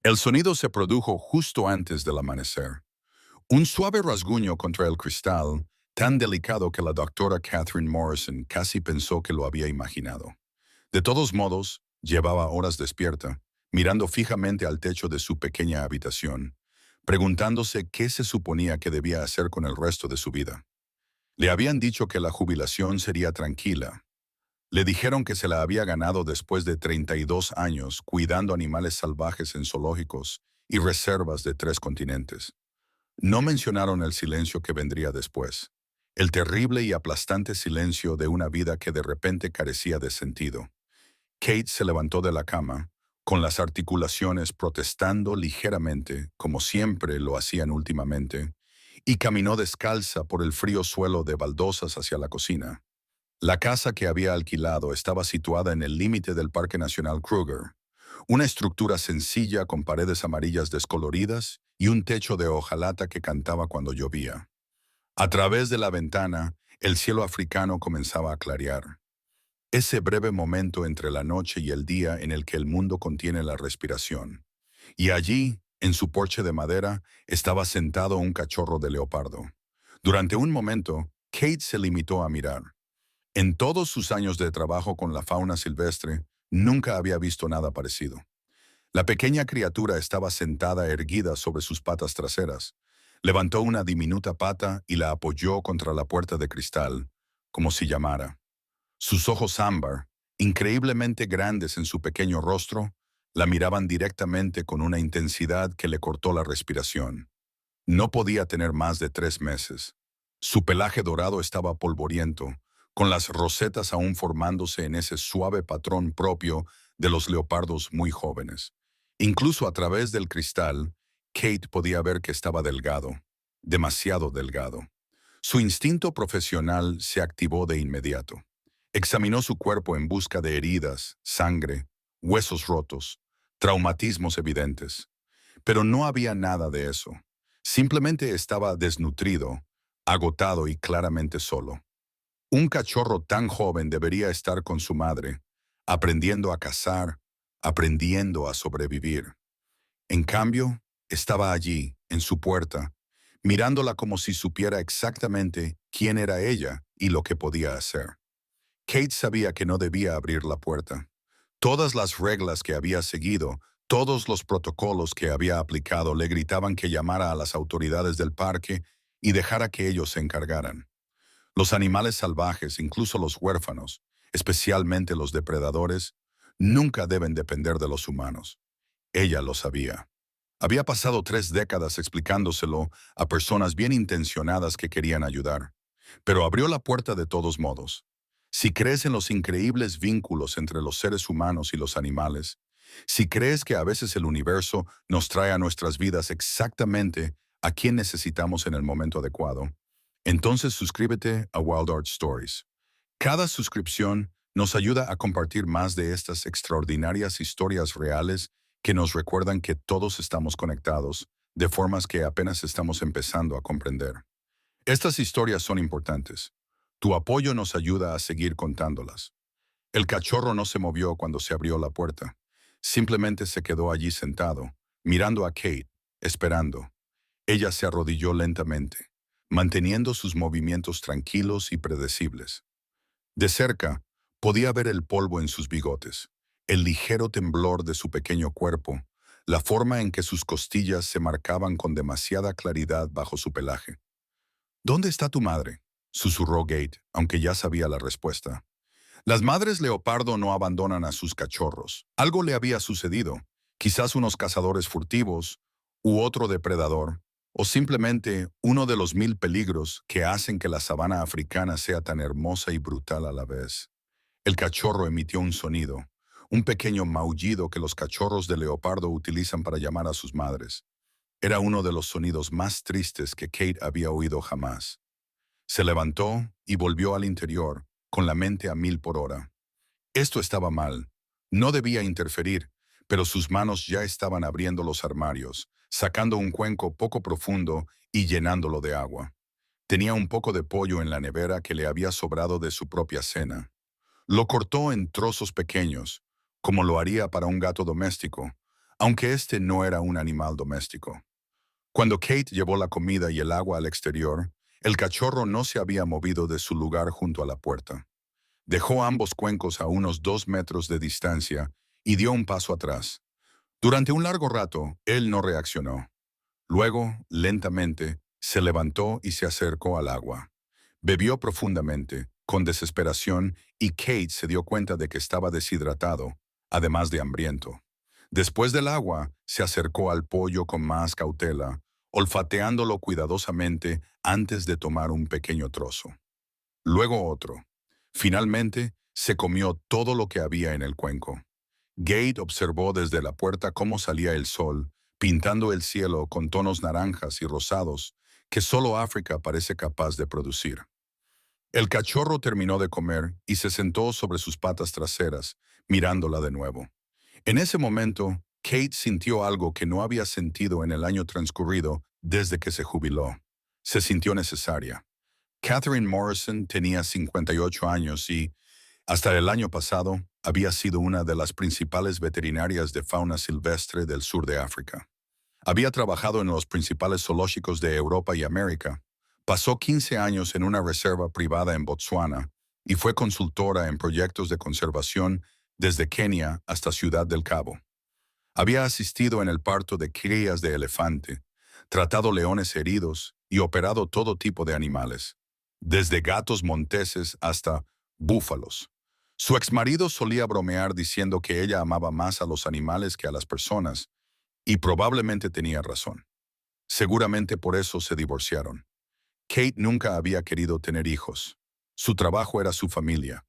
El sonido se produjo justo antes del amanecer. Un suave rasguño contra el cristal, tan delicado que la doctora Catherine Morrison casi pensó que lo había imaginado. De todos modos, llevaba horas despierta, mirando fijamente al techo de su pequeña habitación, preguntándose qué se suponía que debía hacer con el resto de su vida. Le habían dicho que la jubilación sería tranquila. Le dijeron que se la había ganado después de 32 años cuidando animales salvajes en zoológicos y reservas de 3 continentes. No mencionaron el silencio que vendría después, el terrible y aplastante silencio de una vida que de repente carecía de sentido. Kate se levantó de la cama, con las articulaciones protestando ligeramente, como siempre lo hacían últimamente, y caminó descalza por el frío suelo de baldosas hacia la cocina. La casa que había alquilado estaba situada en el límite del Parque Nacional Kruger, una estructura sencilla con paredes amarillas descoloridas y un techo de hojalata que cantaba cuando llovía. A través de la ventana, el cielo africano comenzaba a clarear. Ese breve momento entre la noche y el día en el que el mundo contiene la respiración. Y allí, en su porche de madera, estaba sentado un cachorro de leopardo. Durante un momento, Kate se limitó a mirar. En todos sus años de trabajo con la fauna silvestre, nunca había visto nada parecido. La pequeña criatura estaba sentada erguida sobre sus patas traseras. Levantó una diminuta pata y la apoyó contra la puerta de cristal, como si llamara. Sus ojos ámbar, increíblemente grandes en su pequeño rostro, la miraban directamente con una intensidad que le cortó la respiración. No podía tener más de 3 meses. Su pelaje dorado estaba polvoriento, con las rosetas aún formándose en ese suave patrón propio de los leopardos muy jóvenes. Incluso a través del cristal, Kate podía ver que estaba delgado, demasiado delgado. Su instinto profesional se activó de inmediato. Examinó su cuerpo en busca de heridas, sangre, huesos rotos, traumatismos evidentes. Pero no había nada de eso. Simplemente estaba desnutrido, agotado y claramente solo. Un cachorro tan joven debería estar con su madre, aprendiendo a cazar, aprendiendo a sobrevivir. En cambio, estaba allí, en su puerta, mirándola como si supiera exactamente quién era ella y lo que podía hacer. Kate sabía que no debía abrir la puerta. Todas las reglas que había seguido, todos los protocolos que había aplicado le gritaban que llamara a las autoridades del parque y dejara que ellos se encargaran. Los animales salvajes, incluso los huérfanos, especialmente los depredadores, nunca deben depender de los humanos. Ella lo sabía. Había pasado 3 décadas explicándoselo a personas bien intencionadas que querían ayudar, pero abrió la puerta de todos modos. Si crees en los increíbles vínculos entre los seres humanos y los animales, si crees que a veces el universo nos trae a nuestras vidas exactamente a quien necesitamos en el momento adecuado, entonces suscríbete a Wild Art Stories. Cada suscripción nos ayuda a compartir más de estas extraordinarias historias reales que nos recuerdan que todos estamos conectados, de formas que apenas estamos empezando a comprender. Estas historias son importantes. Tu apoyo nos ayuda a seguir contándolas. El cachorro no se movió cuando se abrió la puerta. Simplemente se quedó allí sentado, mirando a Kate, esperando. Ella se arrodilló lentamente, manteniendo sus movimientos tranquilos y predecibles. De cerca, podía ver el polvo en sus bigotes, el ligero temblor de su pequeño cuerpo, la forma en que sus costillas se marcaban con demasiada claridad bajo su pelaje. ¿Dónde está tu madre?, susurró Kate, aunque ya sabía la respuesta. Las madres leopardo no abandonan a sus cachorros. Algo le había sucedido, quizás unos cazadores furtivos, u otro depredador, o simplemente uno de los 1000 peligros que hacen que la sabana africana sea tan hermosa y brutal a la vez. El cachorro emitió un sonido, un pequeño maullido que los cachorros de leopardo utilizan para llamar a sus madres. Era uno de los sonidos más tristes que Kate había oído jamás. Se levantó y volvió al interior, con la mente a 1000 por hora. Esto estaba mal. No debía interferir, pero sus manos ya estaban abriendo los armarios, sacando un cuenco poco profundo y llenándolo de agua. Tenía un poco de pollo en la nevera que le había sobrado de su propia cena. Lo cortó en trozos pequeños, como lo haría para un gato doméstico, aunque este no era un animal doméstico. Cuando Kate llevó la comida y el agua al exterior, el cachorro no se había movido de su lugar junto a la puerta. Dejó ambos cuencos a unos 2 metros de distancia y dio un paso atrás. Durante un largo rato, él no reaccionó. Luego, lentamente, se levantó y se acercó al agua. Bebió profundamente, con desesperación, y Kate se dio cuenta de que estaba deshidratado, además de hambriento. Después del agua, se acercó al pollo con más cautela, olfateándolo cuidadosamente antes de tomar un pequeño trozo. Luego otro. Finalmente, se comió todo lo que había en el cuenco. Gate observó desde la puerta cómo salía el sol, pintando el cielo con tonos naranjas y rosados que solo África parece capaz de producir. El cachorro terminó de comer y se sentó sobre sus patas traseras, mirándola de nuevo. En ese momento, Kate sintió algo que no había sentido en el año transcurrido desde que se jubiló. Se sintió necesaria. Catherine Morrison tenía 58 años y, hasta el año pasado, había sido una de las principales veterinarias de fauna silvestre del sur de África. Había trabajado en los principales zoológicos de Europa y América. Pasó 15 años en una reserva privada en Botsuana y fue consultora en proyectos de conservación desde Kenia hasta Ciudad del Cabo. Había asistido en el parto de crías de elefante, tratado leones heridos y operado todo tipo de animales, desde gatos monteses hasta búfalos. Su exmarido solía bromear diciendo que ella amaba más a los animales que a las personas, y probablemente tenía razón. Seguramente por eso se divorciaron. Kate nunca había querido tener hijos. Su trabajo era su familia.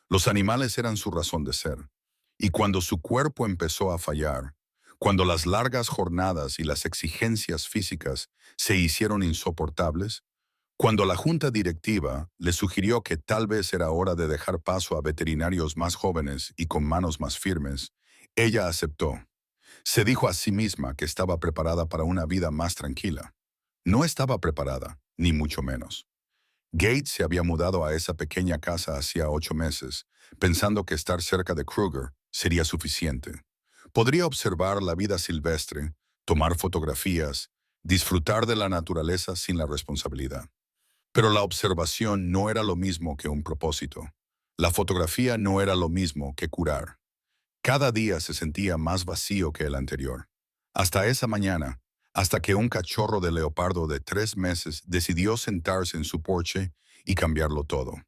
Los animales eran su razón de ser. Y cuando su cuerpo empezó a fallar, cuando las largas jornadas y las exigencias físicas se hicieron insoportables, cuando la junta directiva le sugirió que tal vez era hora de dejar paso a veterinarios más jóvenes y con manos más firmes, ella aceptó. Se dijo a sí misma que estaba preparada para una vida más tranquila. No estaba preparada, ni mucho menos. Gates se había mudado a esa pequeña casa hacía 8 meses, pensando que estar cerca de Kruger sería suficiente. Podría observar la vida silvestre, tomar fotografías, disfrutar de la naturaleza sin la responsabilidad. Pero la observación no era lo mismo que un propósito. La fotografía no era lo mismo que curar. Cada día se sentía más vacío que el anterior. Hasta esa mañana, hasta que un cachorro de leopardo de 3 meses decidió sentarse en su porche y cambiarlo todo.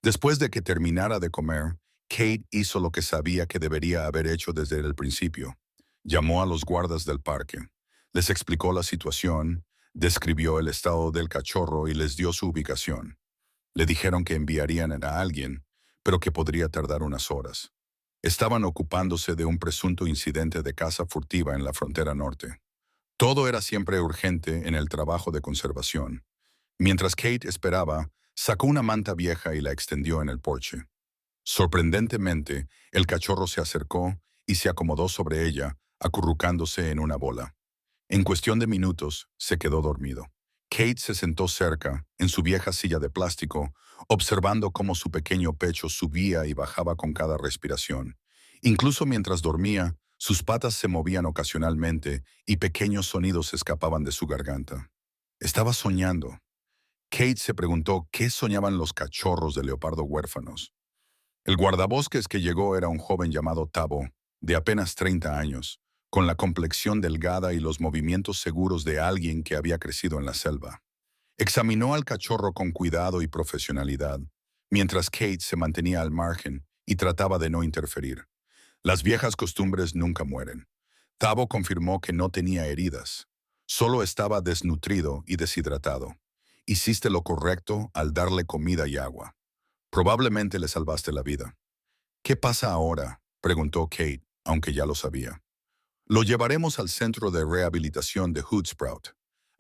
Después de que terminara de comer, Kate hizo lo que sabía que debería haber hecho desde el principio. Llamó a los guardas del parque. Les explicó la situación, describió el estado del cachorro y les dio su ubicación. Le dijeron que enviarían a alguien, pero que podría tardar unas horas. Estaban ocupándose de un presunto incidente de caza furtiva en la frontera norte. Todo era siempre urgente en el trabajo de conservación. Mientras Kate esperaba, sacó una manta vieja y la extendió en el porche. Sorprendentemente, el cachorro se acercó y se acomodó sobre ella, acurrucándose en una bola. En cuestión de minutos, se quedó dormido. Kate se sentó cerca, en su vieja silla de plástico, observando cómo su pequeño pecho subía y bajaba con cada respiración. Incluso mientras dormía, sus patas se movían ocasionalmente y pequeños sonidos escapaban de su garganta. Estaba soñando. Kate se preguntó qué soñaban los cachorros de leopardo huérfanos. El guardabosques que llegó era un joven llamado Tabo, de apenas 30 años, con la complexión delgada y los movimientos seguros de alguien que había crecido en la selva. Examinó al cachorro con cuidado y profesionalidad, mientras Kate se mantenía al margen y trataba de no interferir. Las viejas costumbres nunca mueren. Tabo confirmó que no tenía heridas, solo estaba desnutrido y deshidratado. Hiciste lo correcto al darle comida y agua. Probablemente le salvaste la vida. ¿Qué pasa ahora?, preguntó Kate, aunque ya lo sabía. Lo llevaremos al centro de rehabilitación de Hoodsprout.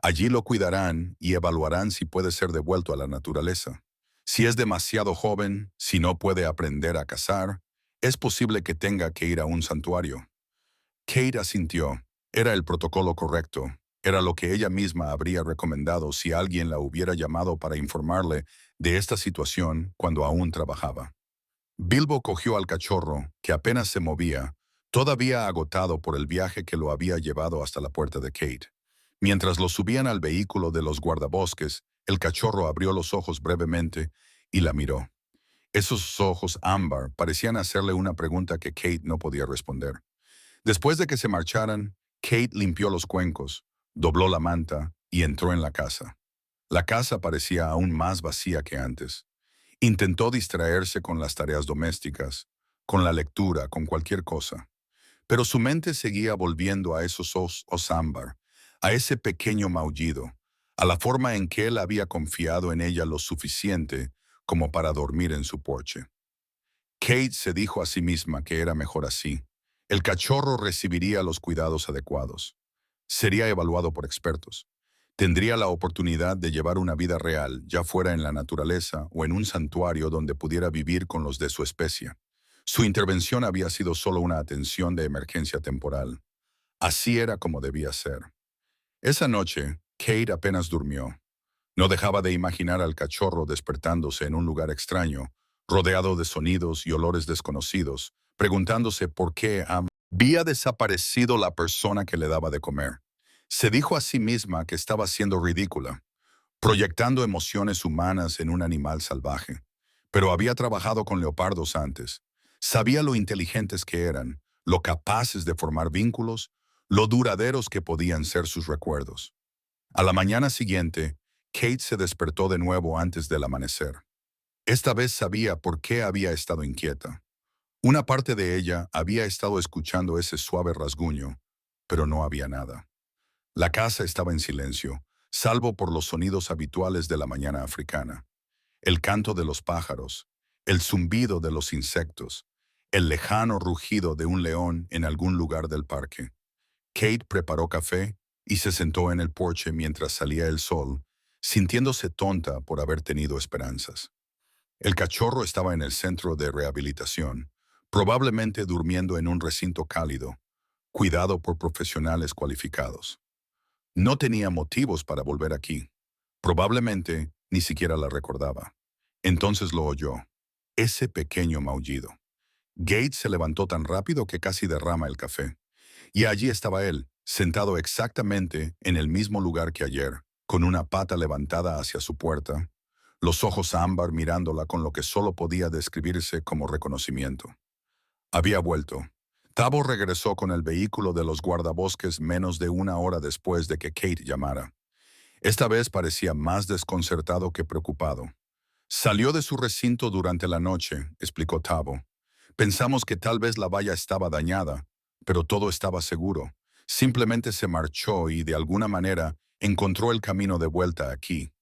Allí lo cuidarán y evaluarán si puede ser devuelto a la naturaleza. Si es demasiado joven, si no puede aprender a cazar, es posible que tenga que ir a un santuario. Kate asintió. Era el protocolo correcto. Era lo que ella misma habría recomendado si alguien la hubiera llamado para informarle de esta situación cuando aún trabajaba. Bilbo cogió al cachorro, que apenas se movía, todavía agotado por el viaje que lo había llevado hasta la puerta de Kate. Mientras lo subían al vehículo de los guardabosques, el cachorro abrió los ojos brevemente y la miró. Esos ojos ámbar parecían hacerle una pregunta que Kate no podía responder. Después de que se marcharan, Kate limpió los cuencos, dobló la manta y entró en la casa. La casa parecía aún más vacía que antes. Intentó distraerse con las tareas domésticas, con la lectura, con cualquier cosa. Pero su mente seguía volviendo a esos ojos ámbar, a ese pequeño maullido, a la forma en que él había confiado en ella lo suficiente como para dormir en su porche. Kate se dijo a sí misma que era mejor así. El cachorro recibiría los cuidados adecuados. Sería evaluado por expertos. Tendría la oportunidad de llevar una vida real, ya fuera en la naturaleza o en un santuario donde pudiera vivir con los de su especie. Su intervención había sido solo una atención de emergencia temporal. Así era como debía ser. Esa noche, Kate apenas durmió. No dejaba de imaginar al cachorro despertándose en un lugar extraño, rodeado de sonidos y olores desconocidos, preguntándose por qué había desaparecido la persona que le daba de comer. Se dijo a sí misma que estaba siendo ridícula, proyectando emociones humanas en un animal salvaje. Pero había trabajado con leopardos antes. Sabía lo inteligentes que eran, lo capaces de formar vínculos, lo duraderos que podían ser sus recuerdos. A la mañana siguiente, Kate se despertó de nuevo antes del amanecer. Esta vez sabía por qué había estado inquieta. Una parte de ella había estado escuchando ese suave rasguño, pero no había nada. La casa estaba en silencio, salvo por los sonidos habituales de la mañana africana. El canto de los pájaros, el zumbido de los insectos, el lejano rugido de un león en algún lugar del parque. Kate preparó café y se sentó en el porche mientras salía el sol, sintiéndose tonta por haber tenido esperanzas. El cachorro estaba en el centro de rehabilitación, probablemente durmiendo en un recinto cálido, cuidado por profesionales cualificados. No tenía motivos para volver aquí. Probablemente ni siquiera la recordaba. Entonces lo oyó, ese pequeño maullido. Gates se levantó tan rápido que casi derrama el café. Y allí estaba él, sentado exactamente en el mismo lugar que ayer, con una pata levantada hacia su puerta, los ojos ámbar mirándola con lo que solo podía describirse como reconocimiento. Había vuelto. Tabo regresó con el vehículo de los guardabosques menos de una hora después de que Kate llamara. Esta vez parecía más desconcertado que preocupado. Salió de su recinto durante la noche, explicó Tabo. Pensamos que tal vez la valla estaba dañada, pero todo estaba seguro. Simplemente se marchó y, de alguna manera, encontró el camino de vuelta aquí.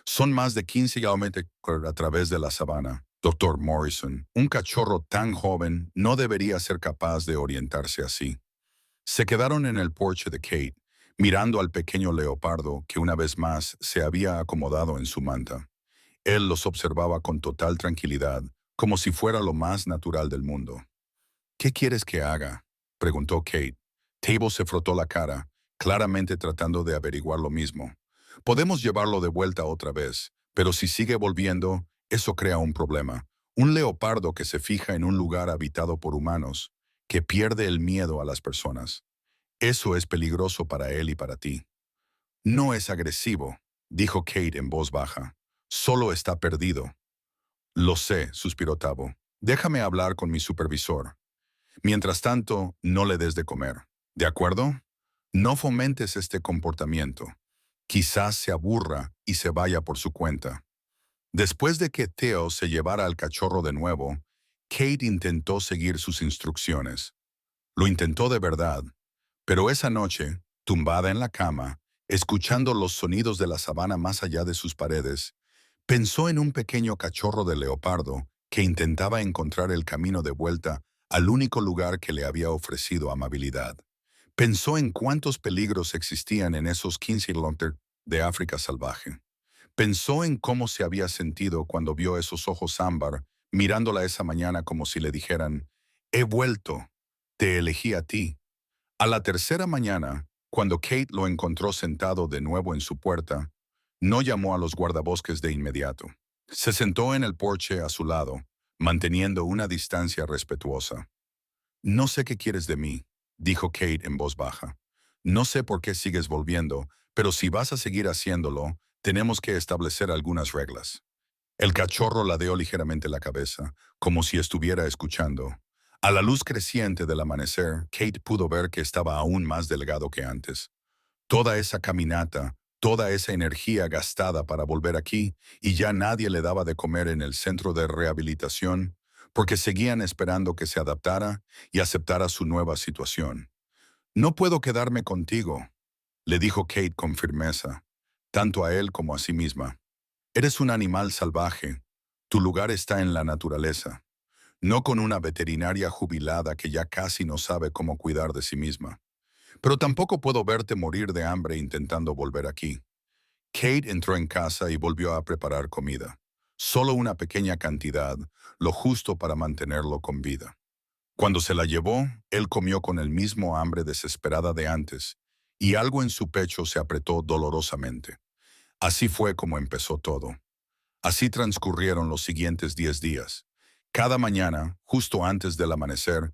Son más de 15 kilómetros a través de la sabana. Doctor Morrison, un cachorro tan joven no debería ser capaz de orientarse así. Se quedaron en el porche de Kate, mirando al pequeño leopardo que una vez más se había acomodado en su manta. Él los observaba con total tranquilidad, como si fuera lo más natural del mundo. ¿Qué quieres que haga?, preguntó Kate. Tabo se frotó la cara, claramente tratando de averiguar lo mismo. Podemos llevarlo de vuelta otra vez, pero si sigue volviendo, eso crea un problema. Un leopardo que se fija en un lugar habitado por humanos, que pierde el miedo a las personas. Eso es peligroso para él y para ti. No es agresivo, dijo Kate en voz baja. Solo está perdido. Lo sé, suspiró Tabo. Déjame hablar con mi supervisor. Mientras tanto, no le des de comer. ¿De acuerdo? No fomentes este comportamiento. Quizás se aburra y se vaya por su cuenta. Después de que Theo se llevara al cachorro de nuevo, Kate intentó seguir sus instrucciones. Lo intentó de verdad, pero esa noche, tumbada en la cama, escuchando los sonidos de la sabana más allá de sus paredes, pensó en un pequeño cachorro de leopardo que intentaba encontrar el camino de vuelta al único lugar que le había ofrecido amabilidad. Pensó en cuántos peligros existían en esos 15 kilómetros de África salvaje. Pensó en cómo se había sentido cuando vio esos ojos ámbar mirándola esa mañana como si le dijeran, «He vuelto, te elegí a ti». A la tercera mañana, cuando Kate lo encontró sentado de nuevo en su puerta, no llamó a los guardabosques de inmediato. Se sentó en el porche a su lado, manteniendo una distancia respetuosa. No sé qué quieres de mí, dijo Kate en voz baja. No sé por qué sigues volviendo, pero si vas a seguir haciéndolo, tenemos que establecer algunas reglas. El cachorro ladeó ligeramente la cabeza, como si estuviera escuchando. A la luz creciente del amanecer, Kate pudo ver que estaba aún más delgado que antes. Toda esa caminata, toda esa energía gastada para volver aquí, y ya nadie le daba de comer en el centro de rehabilitación, porque seguían esperando que se adaptara y aceptara su nueva situación. No puedo quedarme contigo, le dijo Kate con firmeza, tanto a él como a sí misma. Eres un animal salvaje. Tu lugar está en la naturaleza, no con una veterinaria jubilada que ya casi no sabe cómo cuidar de sí misma. Pero tampoco puedo verte morir de hambre intentando volver aquí. Kate entró en casa y volvió a preparar comida. Solo una pequeña cantidad, lo justo para mantenerlo con vida. Cuando se la llevó, él comió con el mismo hambre desesperada de antes, y algo en su pecho se apretó dolorosamente. Así fue como empezó todo. Así transcurrieron los siguientes 10 días. Cada mañana, justo antes del amanecer,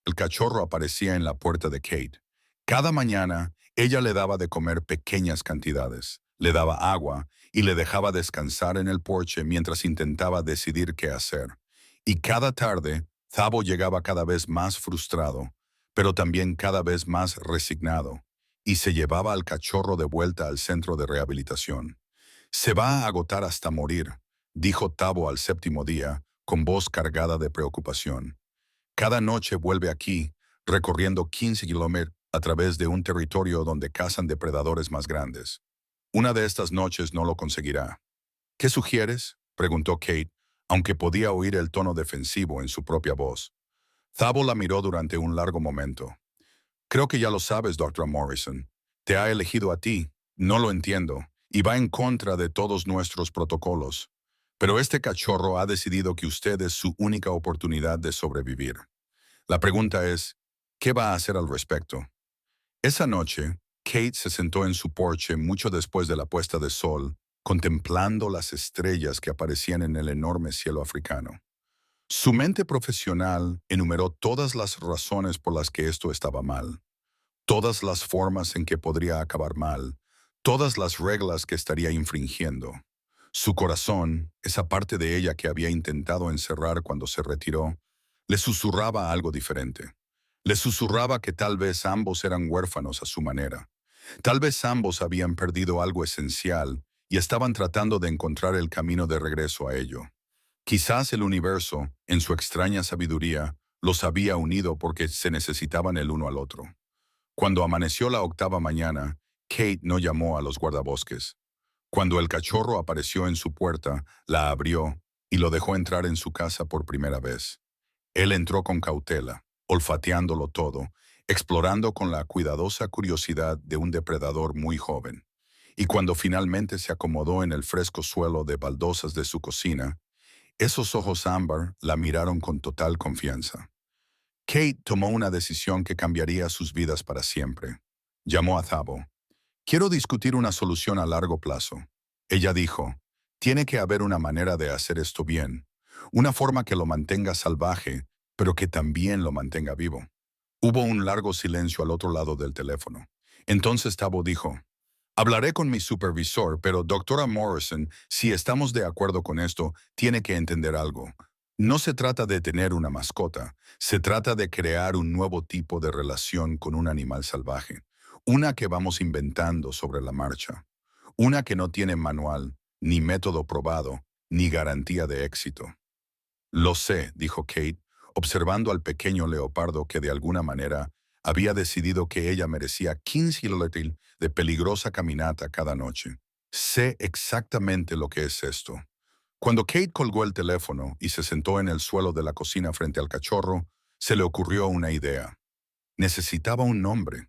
el cachorro aparecía en la puerta de Kate. Cada mañana, ella le daba de comer pequeñas cantidades, le daba agua y le dejaba descansar en el porche mientras intentaba decidir qué hacer. Y cada tarde, Thabo llegaba cada vez más frustrado, pero también cada vez más resignado, y se llevaba al cachorro de vuelta al centro de rehabilitación. Se va a agotar hasta morir, dijo Thabo al séptimo día, con voz cargada de preocupación. Cada noche vuelve aquí, recorriendo 15 kilómetros a través de un territorio donde cazan depredadores más grandes. Una de estas noches no lo conseguirá. ¿Qué sugieres?, preguntó Kate, aunque podía oír el tono defensivo en su propia voz. Thabo la miró durante un largo momento. Creo que ya lo sabes, Dr. Morrison. Te ha elegido a ti. No lo entiendo, y va en contra de todos nuestros protocolos. Pero este cachorro ha decidido que usted es su única oportunidad de sobrevivir. La pregunta es, ¿qué va a hacer al respecto? Esa noche, Kate se sentó en su porche mucho después de la puesta de sol, contemplando las estrellas que aparecían en el enorme cielo africano. Su mente profesional enumeró todas las razones por las que esto estaba mal, todas las formas en que podría acabar mal, todas las reglas que estaría infringiendo. Su corazón, esa parte de ella que había intentado encerrar cuando se retiró, le susurraba algo diferente. Le susurraba que tal vez ambos eran huérfanos a su manera. Tal vez ambos habían perdido algo esencial y estaban tratando de encontrar el camino de regreso a ello. Quizás el universo, en su extraña sabiduría, los había unido porque se necesitaban el uno al otro. Cuando amaneció la octava mañana, Kate no llamó a los guardabosques. Cuando el cachorro apareció en su puerta, la abrió y lo dejó entrar en su casa por primera vez. Él entró con cautela, olfateándolo todo, explorando con la cuidadosa curiosidad de un depredador muy joven. Y cuando finalmente se acomodó en el fresco suelo de baldosas de su cocina, esos ojos ámbar la miraron con total confianza. Kate tomó una decisión que cambiaría sus vidas para siempre. Llamó a Thabo. Quiero discutir una solución a largo plazo. Ella dijo, tiene que haber una manera de hacer esto bien, una forma que lo mantenga salvaje, pero que también lo mantenga vivo. Hubo un largo silencio al otro lado del teléfono. Entonces Thabo dijo, hablaré con mi supervisor, pero doctora Morrison, si estamos de acuerdo con esto, tiene que entender algo. No se trata de tener una mascota, se trata de crear un nuevo tipo de relación con un animal salvaje, una que vamos inventando sobre la marcha, una que no tiene manual, ni método probado, ni garantía de éxito. Lo sé, dijo Kate, observando al pequeño leopardo que de alguna manera había decidido que ella merecía 15 kilómetros de peligrosa caminata cada noche. Sé exactamente lo que es esto. Cuando Kate colgó el teléfono y se sentó en el suelo de la cocina frente al cachorro, se le ocurrió una idea. Necesitaba un nombre.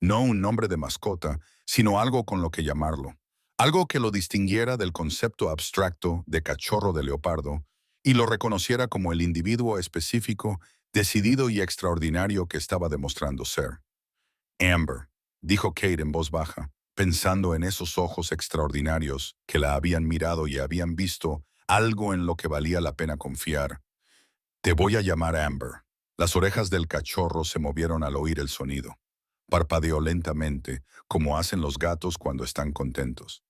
No un nombre de mascota, sino algo con lo que llamarlo. Algo que lo distinguiera del concepto abstracto de cachorro de leopardo y lo reconociera como el individuo específico, decidido y extraordinario que estaba demostrando ser. Amber, dijo Kate en voz baja, pensando en esos ojos extraordinarios que la habían mirado y habían visto algo en lo que valía la pena confiar. Te voy a llamar Amber. Las orejas del cachorro se movieron al oír el sonido. Parpadeó lentamente, como hacen los gatos cuando están contentos.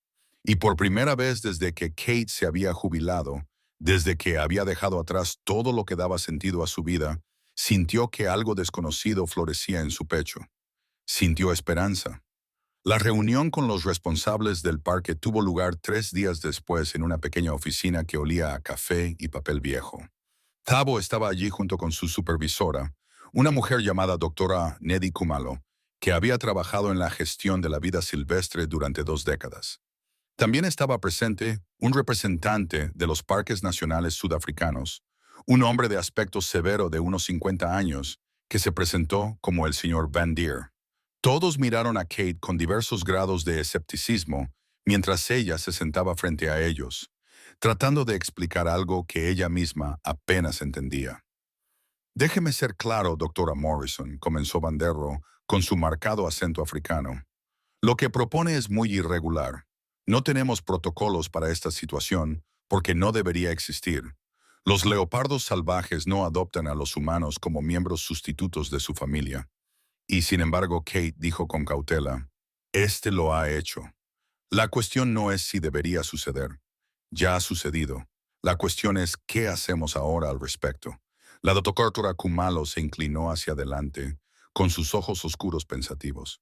Y por primera vez desde que Kate se había jubilado, desde que había dejado atrás todo lo que daba sentido a su vida, sintió que algo desconocido florecía en su pecho. Sintió esperanza. La reunión con los responsables del parque tuvo lugar 3 días después en una pequeña oficina que olía a café y papel viejo. Thabo estaba allí junto con su supervisora, una mujer llamada doctora Neddy Kumalo, que había trabajado en la gestión de la vida silvestre durante 2 décadas. También estaba presente un representante de los parques nacionales sudafricanos, un hombre de aspecto severo de unos 50 años, que se presentó como el señor Van Deer. Todos miraron a Kate con diversos grados de escepticismo mientras ella se sentaba frente a ellos, tratando de explicar algo que ella misma apenas entendía. Déjeme ser claro, doctora Morrison, comenzó Banderro con su marcado acento africano. Lo que propone es muy irregular. No tenemos protocolos para esta situación porque no debería existir. Los leopardos salvajes no adoptan a los humanos como miembros sustitutos de su familia. Y sin embargo, Kate dijo con cautela, este lo ha hecho. La cuestión no es si debería suceder. Ya ha sucedido. La cuestión es qué hacemos ahora al respecto. La doctora Kumalo se inclinó hacia adelante, con sus ojos oscuros pensativos.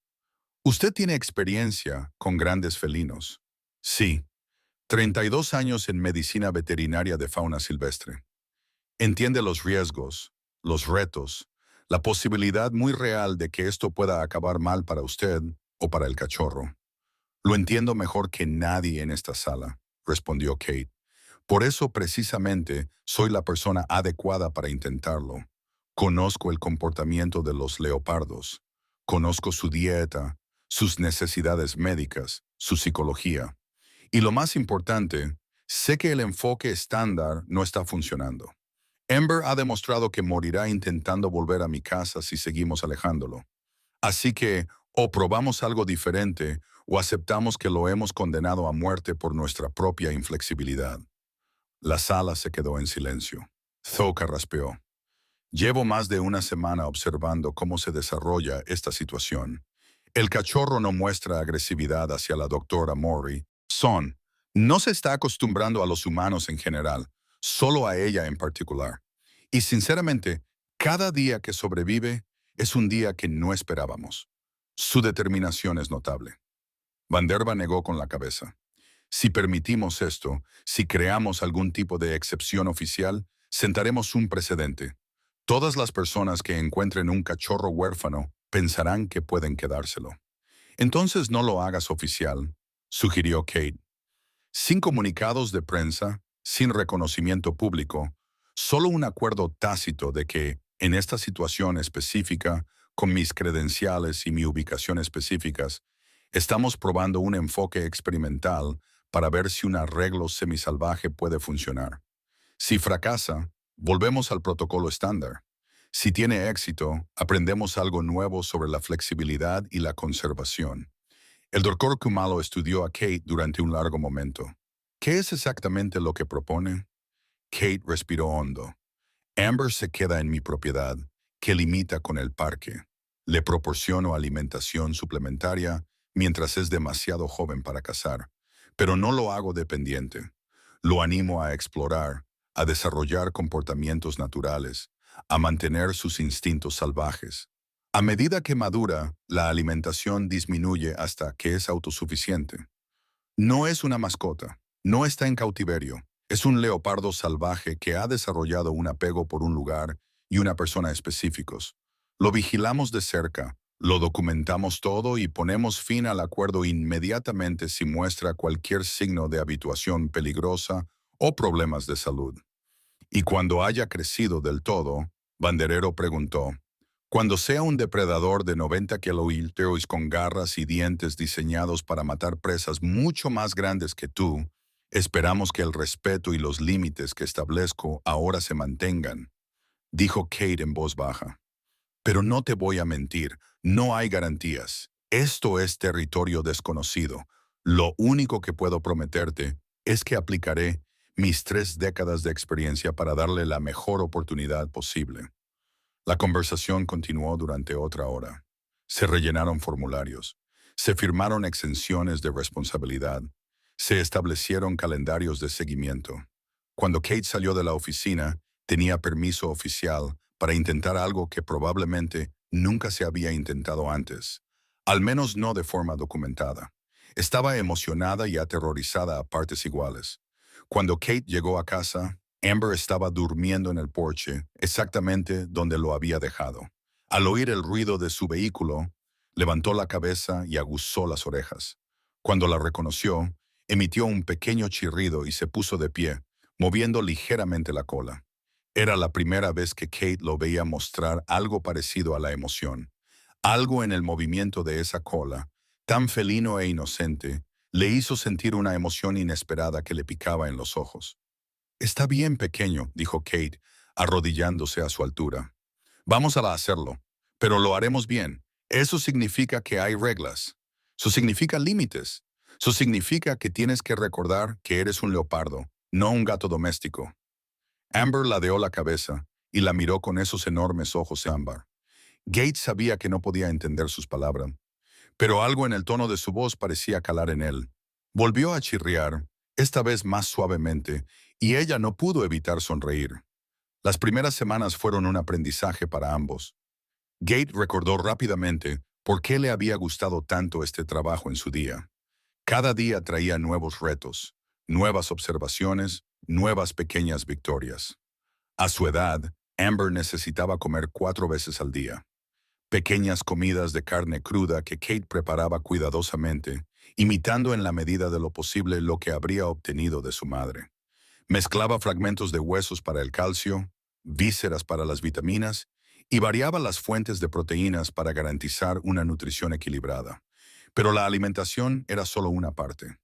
Usted tiene experiencia con grandes felinos. Sí, 32 años en medicina veterinaria de fauna silvestre. Entiende los riesgos, los retos, la posibilidad muy real de que esto pueda acabar mal para usted o para el cachorro. Lo entiendo mejor que nadie en esta sala, respondió Kate. Por eso precisamente soy la persona adecuada para intentarlo. Conozco el comportamiento de los leopardos. Conozco su dieta, sus necesidades médicas, su psicología. Y lo más importante, sé que el enfoque estándar no está funcionando. Ember ha demostrado que morirá intentando volver a mi casa si seguimos alejándolo. Así que o probamos algo diferente o aceptamos que lo hemos condenado a muerte por nuestra propia inflexibilidad. La sala se quedó en silencio. Zoe carraspeó. Llevo más de una semana observando cómo se desarrolla esta situación. El cachorro no muestra agresividad hacia la doctora Mori. No se está acostumbrando a los humanos en general, solo a ella en particular. Y sinceramente, cada día que sobrevive es un día que no esperábamos. Su determinación es notable. Vanderva negó con la cabeza. Si permitimos esto, si creamos algún tipo de excepción oficial, sentaremos un precedente. Todas las personas que encuentren un cachorro huérfano pensarán que pueden quedárselo. Entonces no lo hagas oficial, sugirió Kate. Sin comunicados de prensa, sin reconocimiento público, solo un acuerdo tácito de que, en esta situación específica, con mis credenciales y mi ubicación específicas, estamos probando un enfoque experimental para ver si un arreglo semisalvaje puede funcionar. Si fracasa, volvemos al protocolo estándar. Si tiene éxito, aprendemos algo nuevo sobre la flexibilidad y la conservación. El doctor Kumalo estudió a Kate durante un largo momento. ¿Qué es exactamente lo que propone? Kate respiró hondo. Amber se queda en mi propiedad, que limita con el parque. Le proporciono alimentación suplementaria mientras es demasiado joven para cazar, pero no lo hago dependiente. Lo animo a explorar, a desarrollar comportamientos naturales, a mantener sus instintos salvajes. A medida que madura, la alimentación disminuye hasta que es autosuficiente. No es una mascota, no está en cautiverio. Es un leopardo salvaje que ha desarrollado un apego por un lugar y una persona específicos. Lo vigilamos de cerca, lo documentamos todo y ponemos fin al acuerdo inmediatamente si muestra cualquier signo de habituación peligrosa o problemas de salud. Y cuando haya crecido del todo, Banderero preguntó, cuando sea un depredador de 90 kilómetros con garras y dientes diseñados para matar presas mucho más grandes que tú, esperamos que el respeto y los límites que establezco ahora se mantengan, dijo Kate en voz baja. Pero no te voy a mentir, no hay garantías. Esto es territorio desconocido. Lo único que puedo prometerte es que aplicaré mis 3 décadas de experiencia para darle la mejor oportunidad posible. La conversación continuó durante otra hora. Se rellenaron formularios, se firmaron exenciones de responsabilidad, se establecieron calendarios de seguimiento. Cuando Kate salió de la oficina, tenía permiso oficial para intentar algo que probablemente nunca se había intentado antes, al menos no de forma documentada. Estaba emocionada y aterrorizada a partes iguales. Cuando Kate llegó a casa, Amber estaba durmiendo en el porche, exactamente donde lo había dejado. Al oír el ruido de su vehículo, levantó la cabeza y aguzó las orejas. Cuando la reconoció, emitió un pequeño chirrido y se puso de pie, moviendo ligeramente la cola. Era la primera vez que Kate lo veía mostrar algo parecido a la emoción. Algo en el movimiento de esa cola, tan felino e inocente, le hizo sentir una emoción inesperada que le picaba en los ojos. Está bien, pequeño, dijo Kate, arrodillándose a su altura. Vamos a hacerlo, pero lo haremos bien. Eso significa que hay reglas. Eso significa límites. Eso significa que tienes que recordar que eres un leopardo, no un gato doméstico. Amber ladeó la cabeza y la miró con esos enormes ojos ámbar. Gates sabía que no podía entender sus palabras, pero algo en el tono de su voz parecía calar en él. Volvió a chirriar, esta vez más suavemente, y ella no pudo evitar sonreír. Las primeras semanas fueron un aprendizaje para ambos. Gate recordó rápidamente por qué le había gustado tanto este trabajo en su día. Cada día traía nuevos retos, nuevas observaciones, nuevas pequeñas victorias. A su edad, Amber necesitaba comer 4 veces al día. Pequeñas comidas de carne cruda que Kate preparaba cuidadosamente, imitando en la medida de lo posible lo que habría obtenido de su madre. Mezclaba fragmentos de huesos para el calcio, vísceras para las vitaminas y variaba las fuentes de proteínas para garantizar una nutrición equilibrada. Pero la alimentación era solo una parte.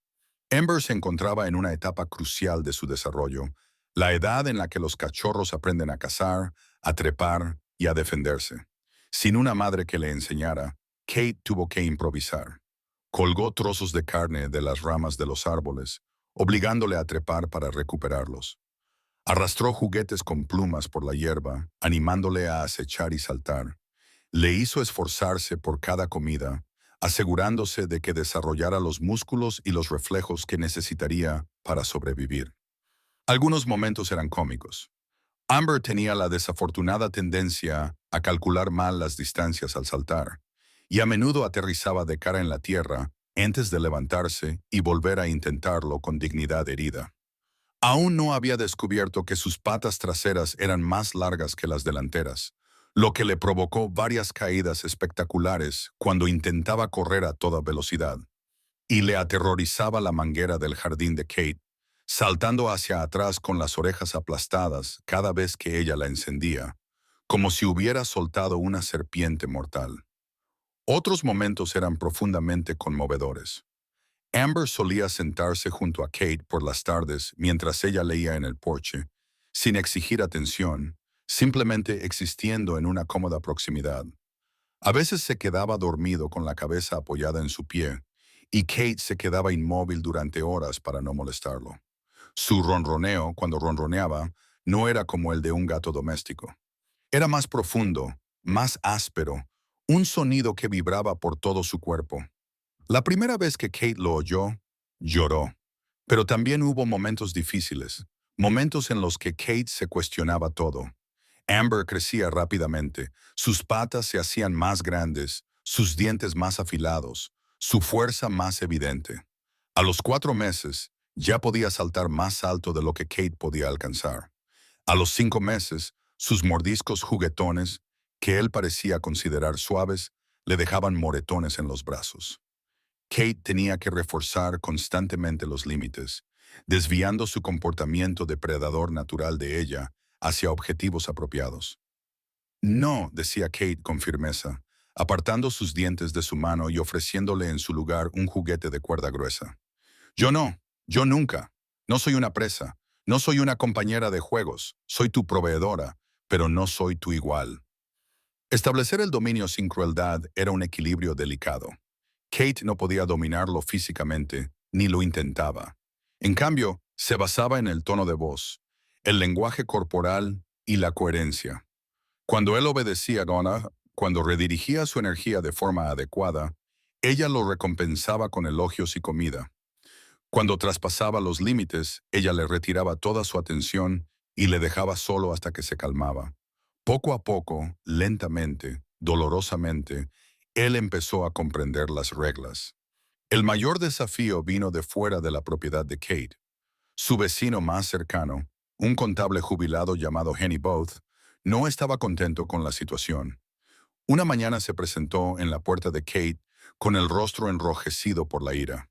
Amber se encontraba en una etapa crucial de su desarrollo, la edad en la que los cachorros aprenden a cazar, a trepar y a defenderse. Sin una madre que le enseñara, Kate tuvo que improvisar. Colgó trozos de carne de las ramas de los árboles, obligándole a trepar para recuperarlos. Arrastró juguetes con plumas por la hierba, animándole a acechar y saltar. Le hizo esforzarse por cada comida, asegurándose de que desarrollara los músculos y los reflejos que necesitaría para sobrevivir. Algunos momentos eran cómicos. Amber tenía la desafortunada tendencia a calcular mal las distancias al saltar, y a menudo aterrizaba de cara en la tierra antes de levantarse y volver a intentarlo con dignidad herida. Aún no había descubierto que sus patas traseras eran más largas que las delanteras, lo que le provocó varias caídas espectaculares cuando intentaba correr a toda velocidad. Y le aterrorizaba la manguera del jardín de Kate, saltando hacia atrás con las orejas aplastadas cada vez que ella la encendía, como si hubiera soltado una serpiente mortal. Otros momentos eran profundamente conmovedores. Amber solía sentarse junto a Kate por las tardes mientras ella leía en el porche, sin exigir atención, simplemente existiendo en una cómoda proximidad. A veces se quedaba dormido con la cabeza apoyada en su pie, y Kate se quedaba inmóvil durante horas para no molestarlo. Su ronroneo, cuando ronroneaba, no era como el de un gato doméstico. Era más profundo, más áspero, un sonido que vibraba por todo su cuerpo. La primera vez que Kate lo oyó, lloró. Pero también hubo momentos difíciles, momentos en los que Kate se cuestionaba todo. Amber crecía rápidamente, sus patas se hacían más grandes, sus dientes más afilados, su fuerza más evidente. A los 4 meses, ya podía saltar más alto de lo que Kate podía alcanzar. A los 5 meses, sus mordiscos juguetones, que él parecía considerar suaves, le dejaban moretones en los brazos. Kate tenía que reforzar constantemente los límites, desviando su comportamiento depredador natural de ella hacia objetivos apropiados. No, decía Kate con firmeza, apartando sus dientes de su mano y ofreciéndole en su lugar un juguete de cuerda gruesa. Yo no, yo nunca. No soy una presa, no soy una compañera de juegos, soy tu proveedora, pero no soy tu igual. Establecer el dominio sin crueldad era un equilibrio delicado. Kate no podía dominarlo físicamente, ni lo intentaba. En cambio, se basaba en el tono de voz, el lenguaje corporal y la coherencia. Cuando él obedecía a Donna, cuando redirigía su energía de forma adecuada, ella lo recompensaba con elogios y comida. Cuando traspasaba los límites, ella le retiraba toda su atención y le dejaba solo hasta que se calmaba. Poco a poco, lentamente, dolorosamente, él empezó a comprender las reglas. El mayor desafío vino de fuera de la propiedad de Kate. Su vecino más cercano, un contable jubilado llamado Henny Booth, no estaba contento con la situación. Una mañana se presentó en la puerta de Kate con el rostro enrojecido por la ira.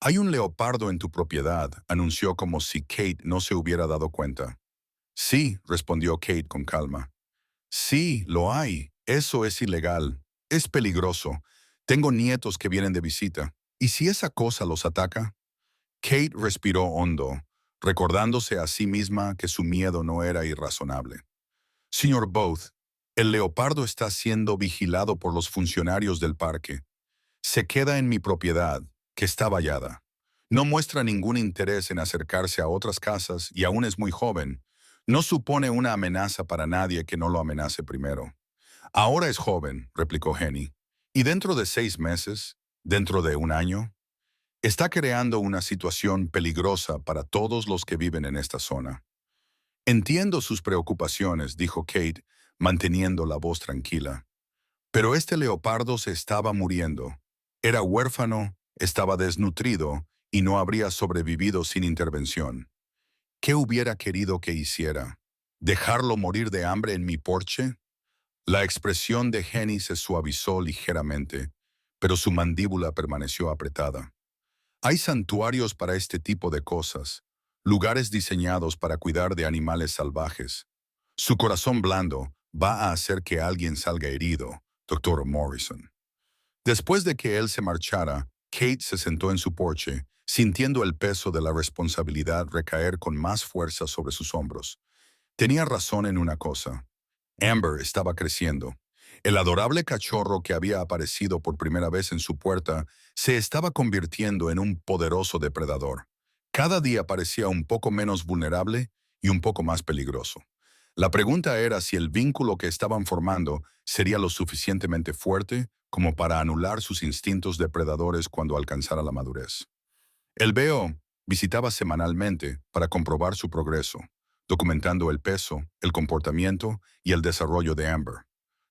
«Hay un leopardo en tu propiedad», anunció como si Kate no se hubiera dado cuenta. «Sí», respondió Kate con calma. «Sí, lo hay. Eso es ilegal. Es peligroso. Tengo nietos que vienen de visita. ¿Y si esa cosa los ataca?» Kate respiró hondo, recordándose a sí misma que su miedo no era irrazonable. «Señor Booth, el leopardo está siendo vigilado por los funcionarios del parque. Se queda en mi propiedad, que está vallada. No muestra ningún interés en acercarse a otras casas y aún es muy joven. No supone una amenaza para nadie que no lo amenace primero». «Ahora es joven», replicó Henny. «Y dentro de 6 meses, dentro de un año, está creando una situación peligrosa para todos los que viven en esta zona». «Entiendo sus preocupaciones», dijo Kate, manteniendo la voz tranquila. «Pero este leopardo se estaba muriendo. Era huérfano, estaba desnutrido y no habría sobrevivido sin intervención. ¿Qué hubiera querido que hiciera? ¿Dejarlo morir de hambre en mi porche?» La expresión de Henny se suavizó ligeramente, pero su mandíbula permaneció apretada. «Hay santuarios para este tipo de cosas, lugares diseñados para cuidar de animales salvajes. Su corazón blando va a hacer que alguien salga herido, doctor Morrison». Después de que él se marchara, Kate se sentó en su porche, sintiendo el peso de la responsabilidad recaer con más fuerza sobre sus hombros. Tenía razón en una cosa. Amber estaba creciendo. El adorable cachorro que había aparecido por primera vez en su puerta se estaba convirtiendo en un poderoso depredador. Cada día parecía un poco menos vulnerable y un poco más peligroso. La pregunta era si el vínculo que estaban formando sería lo suficientemente fuerte como para anular sus instintos depredadores cuando alcanzara la madurez. El BO visitaba semanalmente para comprobar su progreso, documentando el peso, el comportamiento y el desarrollo de Amber.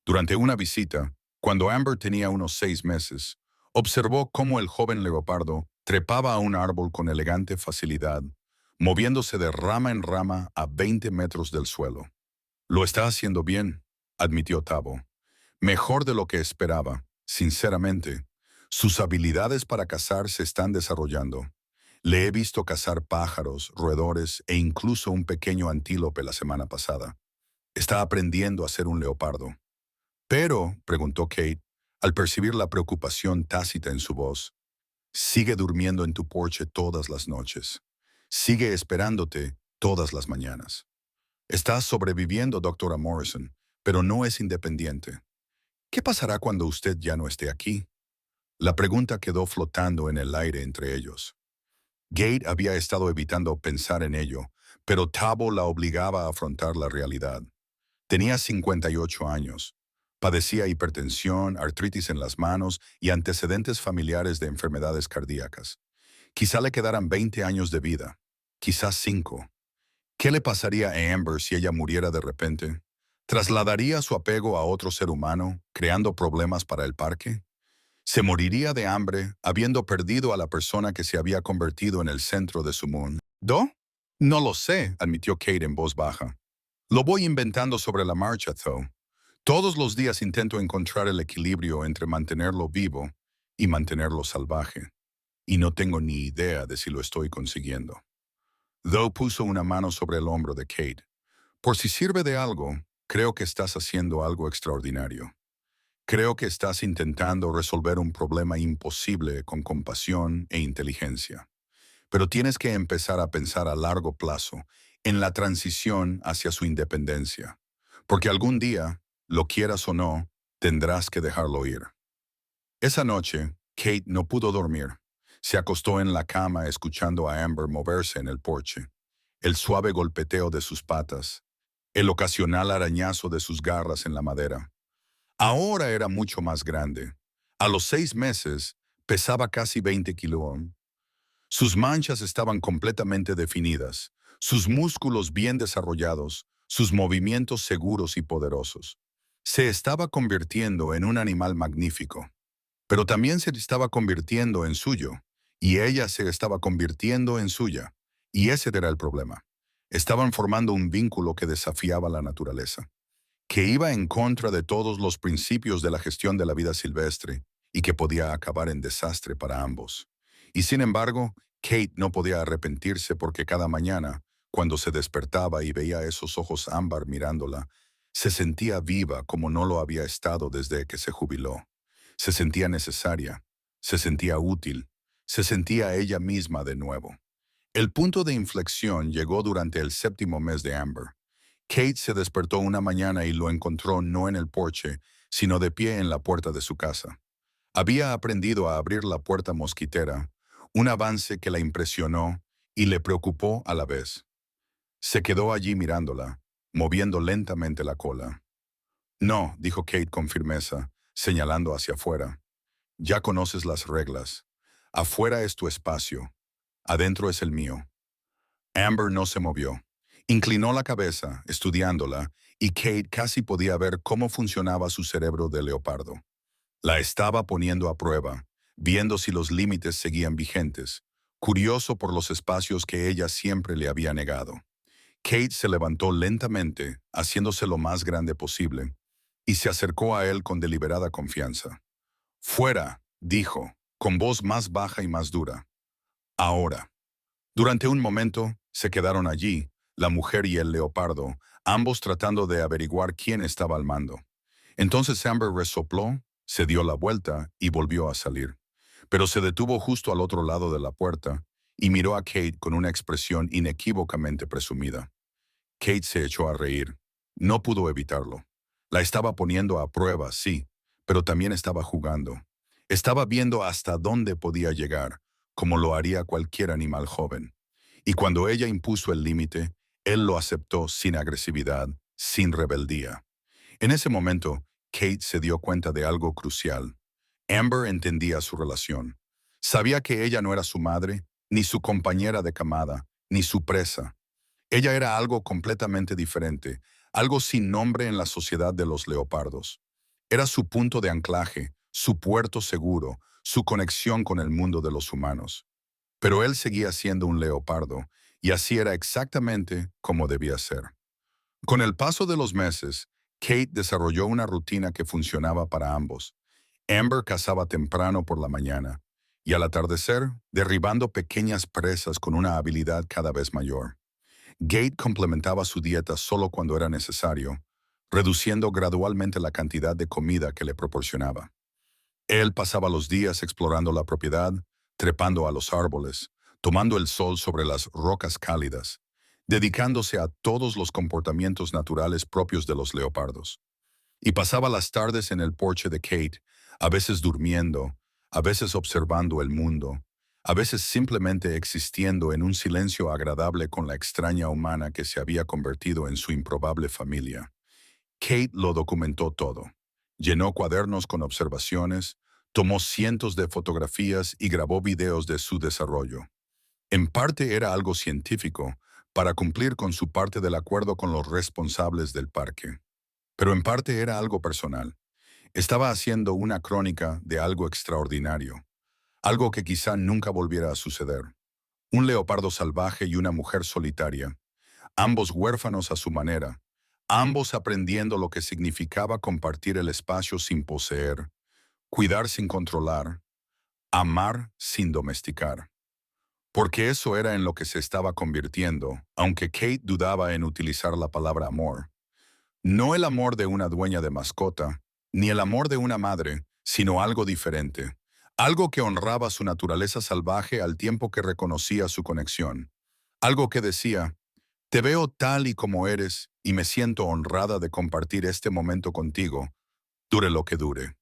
Durante una visita, cuando Amber tenía unos 6 meses, observó cómo el joven leopardo trepaba a un árbol con elegante facilidad, moviéndose de rama en rama a 20 metros del suelo. «Lo está haciendo bien», admitió Tabo. «Mejor de lo que esperaba, sinceramente. Sus habilidades para cazar se están desarrollando. Le he visto cazar pájaros, roedores e incluso un pequeño antílope la semana pasada. Está aprendiendo a ser un leopardo». «Pero», preguntó Kate, al percibir la preocupación tácita en su voz, «sigue durmiendo en tu porche todas las noches. Sigue esperándote todas las mañanas. Está sobreviviendo, doctora Morrison, pero no es independiente. ¿Qué pasará cuando usted ya no esté aquí?» La pregunta quedó flotando en el aire entre ellos. Gate había estado evitando pensar en ello, pero Tabo la obligaba a afrontar la realidad. Tenía 58 años. Padecía hipertensión, artritis en las manos y antecedentes familiares de enfermedades cardíacas. Quizá le quedaran 20 años de vida, quizás 5. ¿Qué le pasaría a Amber si ella muriera de repente? ¿Trasladaría su apego a otro ser humano, creando problemas para el parque? ¿Se moriría de hambre habiendo perdido a la persona que se había convertido en el centro de su mundo? No lo sé, admitió Kate en voz baja. Lo voy inventando sobre la marcha, Though. Todos los días intento encontrar el equilibrio entre mantenerlo vivo y mantenerlo salvaje. Y no tengo ni idea de si lo estoy consiguiendo. Though puso una mano sobre el hombro de Kate. «Por si sirve de algo, creo que estás haciendo algo extraordinario. Creo que estás intentando resolver un problema imposible con compasión e inteligencia. Pero tienes que empezar a pensar a largo plazo en la transición hacia su independencia. Porque algún día, lo quieras o no, tendrás que dejarlo ir». Esa noche, Kate no pudo dormir. Se acostó en la cama escuchando a Amber moverse en el porche. El suave golpeteo de sus patas, el ocasional arañazo de sus garras en la madera. Ahora era mucho más grande. A los 6 meses, pesaba casi 20 kilos. Sus manchas estaban completamente definidas, sus músculos bien desarrollados, sus movimientos seguros y poderosos. Se estaba convirtiendo en un animal magnífico, pero también se estaba convirtiendo en suyo, y ella se estaba convirtiendo en suya, y ese era el problema. Estaban formando un vínculo que desafiaba la naturaleza, que iba en contra de todos los principios de la gestión de la vida silvestre y que podía acabar en desastre para ambos. Y sin embargo, Kate no podía arrepentirse porque cada mañana, cuando se despertaba y veía esos ojos ámbar mirándola, se sentía viva como no lo había estado desde que se jubiló. Se sentía necesaria, se sentía útil, se sentía ella misma de nuevo. El punto de inflexión llegó durante el 7.º mes de Amber. Kate se despertó una mañana y lo encontró no en el porche, sino de pie en la puerta de su casa. Había aprendido a abrir la puerta mosquitera, un avance que la impresionó y le preocupó a la vez. Se quedó allí mirándola, moviendo lentamente la cola. No, dijo Kate con firmeza, señalando hacia afuera. Ya conoces las reglas. Afuera es tu espacio. Adentro es el mío. Amber no se movió. Inclinó la cabeza, estudiándola, y Kate casi podía ver cómo funcionaba su cerebro de leopardo. La estaba poniendo a prueba, viendo si los límites seguían vigentes, curioso por los espacios que ella siempre le había negado. Kate se levantó lentamente, haciéndose lo más grande posible, y se acercó a él con deliberada confianza. «Fuera», dijo, con voz más baja y más dura. «Ahora». Durante un momento, se quedaron allí, la mujer y el leopardo, ambos tratando de averiguar quién estaba al mando. Entonces Amber resopló, se dio la vuelta y volvió a salir. Pero se detuvo justo al otro lado de la puerta y miró a Kate con una expresión inequívocamente presumida. Kate se echó a reír. No pudo evitarlo. La estaba poniendo a prueba, sí, pero también estaba jugando. Estaba viendo hasta dónde podía llegar, como lo haría cualquier animal joven. Y cuando ella impuso el límite, él lo aceptó sin agresividad, sin rebeldía. En ese momento, Kate se dio cuenta de algo crucial. Amber entendía su relación. Sabía que ella no era su madre, ni su compañera de camada, ni su presa. Ella era algo completamente diferente, algo sin nombre en la sociedad de los leopardos. Era su punto de anclaje, su puerto seguro, su conexión con el mundo de los humanos. Pero él seguía siendo un leopardo, y así era exactamente como debía ser. Con el paso de los meses, Kate desarrolló una rutina que funcionaba para ambos. Amber cazaba temprano por la mañana, y al atardecer, derribando pequeñas presas con una habilidad cada vez mayor. Gate complementaba su dieta solo cuando era necesario, reduciendo gradualmente la cantidad de comida que le proporcionaba. Él pasaba los días explorando la propiedad, trepando a los árboles, tomando el sol sobre las rocas cálidas, dedicándose a todos los comportamientos naturales propios de los leopardos. Y pasaba las tardes en el porche de Kate, a veces durmiendo, a veces observando el mundo, a veces simplemente existiendo en un silencio agradable con la extraña humana que se había convertido en su improbable familia. Kate lo documentó todo. Llenó cuadernos con observaciones, tomó cientos de fotografías y grabó videos de su desarrollo. En parte era algo científico, para cumplir con su parte del acuerdo con los responsables del parque. Pero en parte era algo personal. Estaba haciendo una crónica de algo extraordinario, algo que quizá nunca volviera a suceder. Un leopardo salvaje y una mujer solitaria, ambos huérfanos a su manera, ambos aprendiendo lo que significaba compartir el espacio sin poseer, cuidar sin controlar, amar sin domesticar. Porque eso era en lo que se estaba convirtiendo, aunque Kate dudaba en utilizar la palabra amor. No el amor de una dueña de mascota, ni el amor de una madre, sino algo diferente, algo que honraba su naturaleza salvaje al tiempo que reconocía su conexión, algo que decía, te veo tal y como eres y me siento honrada de compartir este momento contigo, dure lo que dure.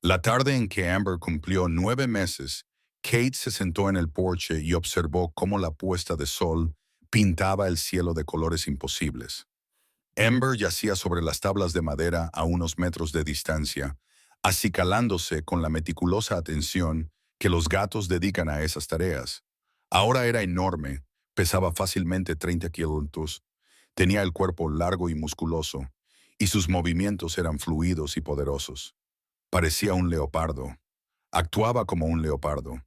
La tarde en que Amber cumplió 9 meses, Kate se sentó en el porche y observó cómo la puesta de sol pintaba el cielo de colores imposibles. Amber yacía sobre las tablas de madera a unos metros de distancia, acicalándose con la meticulosa atención que los gatos dedican a esas tareas. Ahora era enorme, pesaba fácilmente 30 kilos, tenía el cuerpo largo y musculoso, y sus movimientos eran fluidos y poderosos. Parecía un leopardo. Actuaba como un leopardo,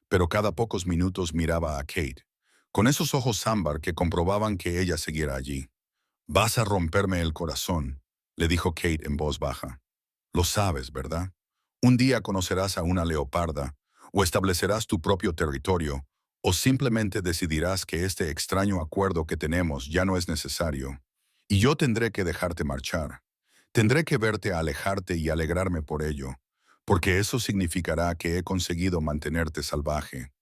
pero cada pocos minutos miraba a Kate, con esos ojos ámbar que comprobaban que ella siguiera allí. «Vas a romperme el corazón», le dijo Kate en voz baja. «Lo sabes, ¿verdad? Un día conocerás a una leoparda, o establecerás tu propio territorio, o simplemente decidirás que este extraño acuerdo que tenemos ya no es necesario. Y yo tendré que dejarte marchar. Tendré que verte alejarte y alegrarme por ello, porque eso significará que he conseguido mantenerte salvaje».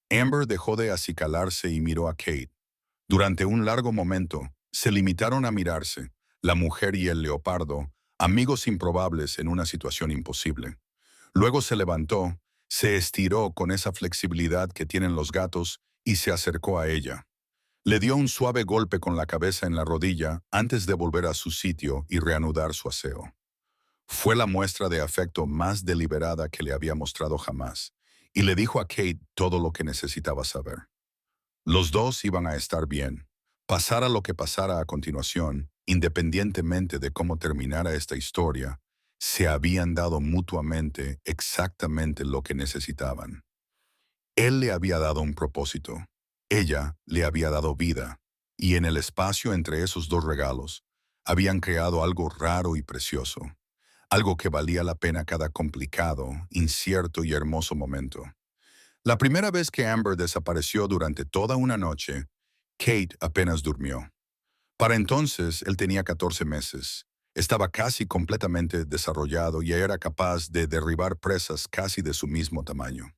Amber dejó de acicalarse y miró a Kate. Durante un largo momento, se limitaron a mirarse, la mujer y el leopardo, amigos improbables en una situación imposible. Luego se levantó, se estiró con esa flexibilidad que tienen los gatos y se acercó a ella. Le dio un suave golpe con la cabeza en la rodilla antes de volver a su sitio y reanudar su aseo. Fue la muestra de afecto más deliberada que le había mostrado jamás, y le dijo a Kate todo lo que necesitaba saber. Los dos iban a estar bien, pasara lo que pasara a continuación, independientemente de cómo terminara esta historia, se habían dado mutuamente exactamente lo que necesitaban. Él le había dado un propósito, ella le había dado vida, y en el espacio entre esos dos regalos, habían creado algo raro y precioso, algo que valía la pena cada complicado, incierto y hermoso momento. La primera vez que Amber desapareció durante toda una noche, Kate apenas durmió. Para entonces, él tenía 14 meses. Estaba casi completamente desarrollado y era capaz de derribar presas casi de su mismo tamaño.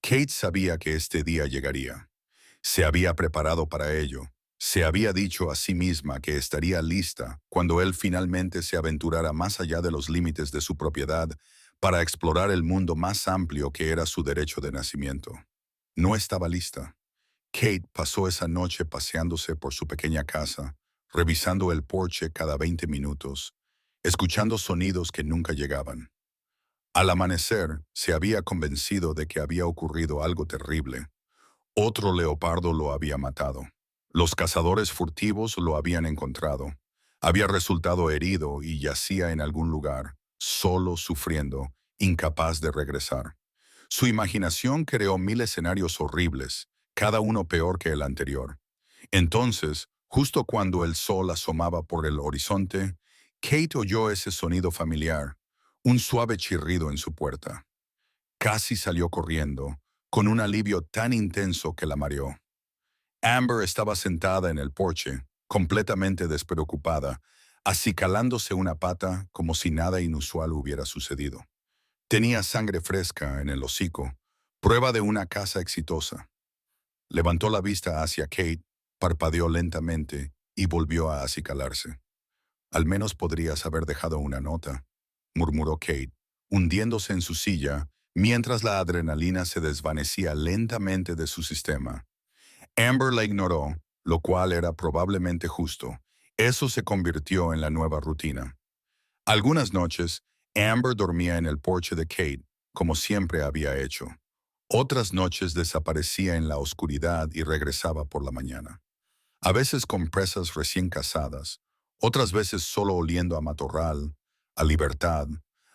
Kate sabía que este día llegaría. Se había preparado para ello. Se había dicho a sí misma que estaría lista cuando él finalmente se aventurara más allá de los límites de su propiedad para explorar el mundo más amplio que era su derecho de nacimiento. No estaba lista. Kate pasó esa noche paseándose por su pequeña casa, revisando el porche cada 20 minutos, escuchando sonidos que nunca llegaban. Al amanecer, se había convencido de que había ocurrido algo terrible. Otro leopardo lo había matado. Los cazadores furtivos lo habían encontrado. Había resultado herido y yacía en algún lugar, solo sufriendo, incapaz de regresar. Su imaginación creó 1000 escenarios horribles, cada uno peor que el anterior. Entonces, justo cuando el sol asomaba por el horizonte, Kate oyó ese sonido familiar, un suave chirrido en su puerta. Casi salió corriendo, con un alivio tan intenso que la mareó. Amber estaba sentada en el porche, completamente despreocupada, acicalándose una pata como si nada inusual hubiera sucedido. Tenía sangre fresca en el hocico, prueba de una caza exitosa. Levantó la vista hacia Kate, parpadeó lentamente y volvió a acicalarse. «Al menos podrías haber dejado una nota», murmuró Kate, hundiéndose en su silla mientras la adrenalina se desvanecía lentamente de su sistema. Amber la ignoró, lo cual era probablemente justo. Eso se convirtió en la nueva rutina. Algunas noches, Amber dormía en el porche de Kate, como siempre había hecho. Otras noches desaparecía en la oscuridad y regresaba por la mañana. A veces con presas recién cazadas, otras veces solo oliendo a matorral, a libertad,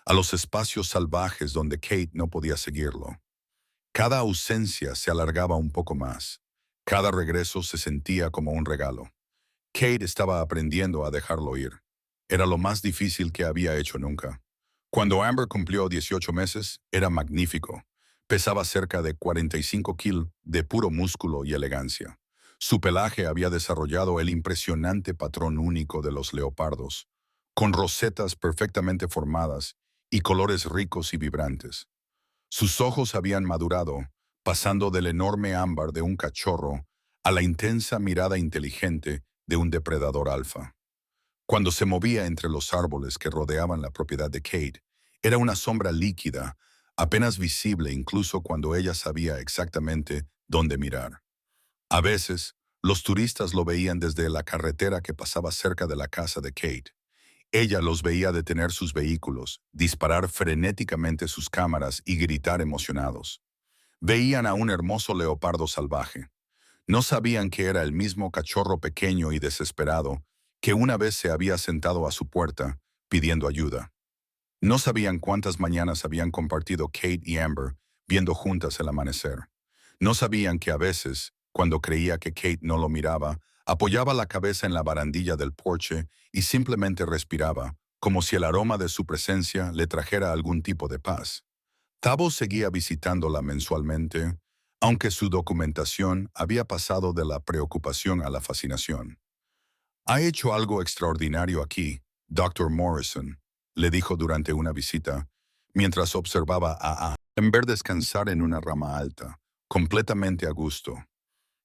a los espacios salvajes donde Kate no podía seguirlo. Cada ausencia se alargaba un poco más. Cada regreso se sentía como un regalo. Kate estaba aprendiendo a dejarlo ir. Era lo más difícil que había hecho nunca. Cuando Amber cumplió 18 meses, era magnífico. Pesaba cerca de 45 kilos de puro músculo y elegancia. Su pelaje había desarrollado el impresionante patrón único de los leopardos, con rosetas perfectamente formadas y colores ricos y vibrantes. Sus ojos habían madurado, pasando del enorme ámbar de un cachorro a la intensa mirada inteligente de un depredador alfa. Cuando se movía entre los árboles que rodeaban la propiedad de Kate, era una sombra líquida, apenas visible incluso cuando ella sabía exactamente dónde mirar. A veces, Los turistas lo veían desde la carretera que pasaba cerca de la casa de Kate. Ella los veía detener sus vehículos, disparar frenéticamente sus cámaras y gritar emocionados. Veían a un hermoso leopardo salvaje. No sabían que era el mismo cachorro pequeño y desesperado que una vez se había sentado a su puerta pidiendo ayuda. No sabían cuántas mañanas habían compartido Kate y Amber viendo juntas el amanecer. No sabían que a veces, cuando creía que Kate no lo miraba, apoyaba la cabeza en la barandilla del porche y simplemente respiraba, como si el aroma de su presencia le trajera algún tipo de paz. Tabo seguía visitándola mensualmente, aunque su documentación había pasado de la preocupación a la fascinación. «Ha hecho algo extraordinario aquí, Dr. Morrison», le dijo durante una visita, mientras observaba a Amber descansar en una rama alta, completamente a gusto.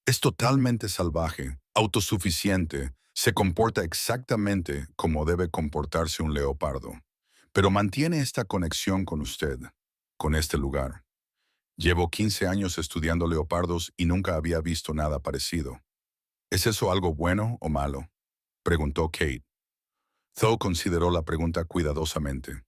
«Es totalmente salvaje, autosuficiente, se comporta exactamente como debe comportarse un leopardo, pero mantiene esta conexión con usted, con este lugar. Llevo 15 años estudiando leopardos y nunca había visto nada parecido. ¿Es eso algo bueno o malo?», preguntó Kate. Tho consideró la pregunta cuidadosamente.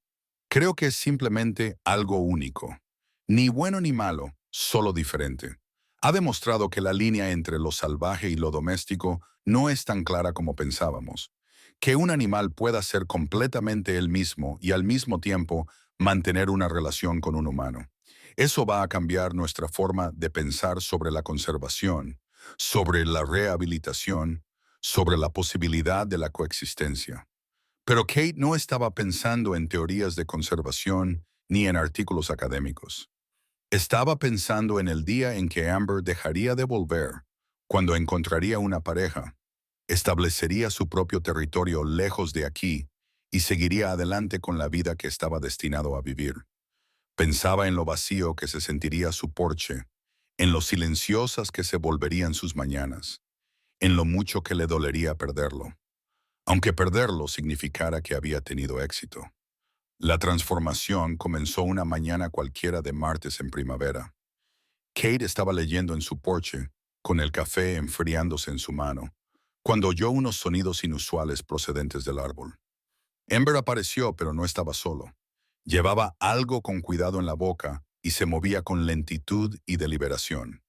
«Creo que es simplemente algo único. Ni bueno ni malo, solo diferente. Ha demostrado que la línea entre lo salvaje y lo doméstico no es tan clara como pensábamos. Que un animal pueda ser completamente él mismo y al mismo tiempo mantener una relación con un humano. Eso va a cambiar nuestra forma de pensar sobre la conservación, sobre la rehabilitación, sobre la posibilidad de la coexistencia». Pero Kate no estaba pensando en teorías de conservación ni en artículos académicos. Estaba pensando en el día en que Amber dejaría de volver, cuando encontraría una pareja, establecería su propio territorio lejos de aquí y seguiría adelante con la vida que estaba destinado a vivir. Pensaba en lo vacío que se sentiría su porche, en lo silenciosas que se volverían sus mañanas, en lo mucho que le dolería perderlo, aunque perderlo significara que había tenido éxito. La transformación comenzó una mañana cualquiera de martes en primavera. Kate estaba leyendo en su porche, con el café enfriándose en su mano, cuando oyó unos sonidos inusuales procedentes del árbol. Amber apareció, pero no estaba solo. Llevaba algo con cuidado en la boca y se movía con lentitud y deliberación.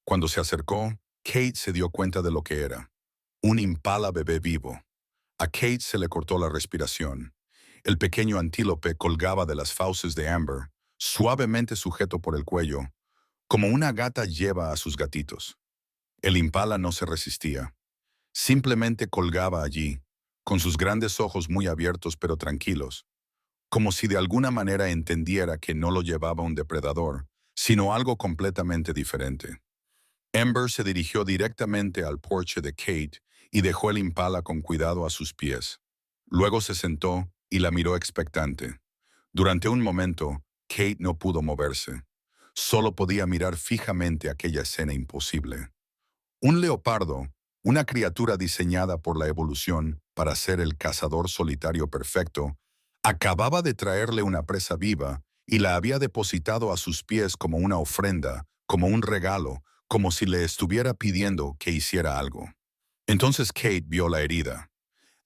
Cuando se acercó, Kate se dio cuenta de lo que era. Un impala bebé vivo. A Kate se le cortó la respiración. El pequeño antílope colgaba de las fauces de Amber, suavemente sujeto por el cuello, como una gata lleva a sus gatitos. El impala no se resistía. Simplemente colgaba allí, con sus grandes ojos muy abiertos pero tranquilos, como si de alguna manera entendiera que no lo llevaba un depredador, sino algo completamente diferente. Amber se dirigió directamente al porche de Kate y dejó el impala con cuidado a sus pies. Luego se sentó y la miró expectante. Durante un momento, Kate no pudo moverse. Solo podía mirar fijamente aquella escena imposible. Un leopardo, una criatura diseñada por la evolución para ser el cazador solitario perfecto, acababa de traerle una presa viva y la había depositado a sus pies como una ofrenda, como un regalo, como si le estuviera pidiendo que hiciera algo. Entonces Kate vio la herida.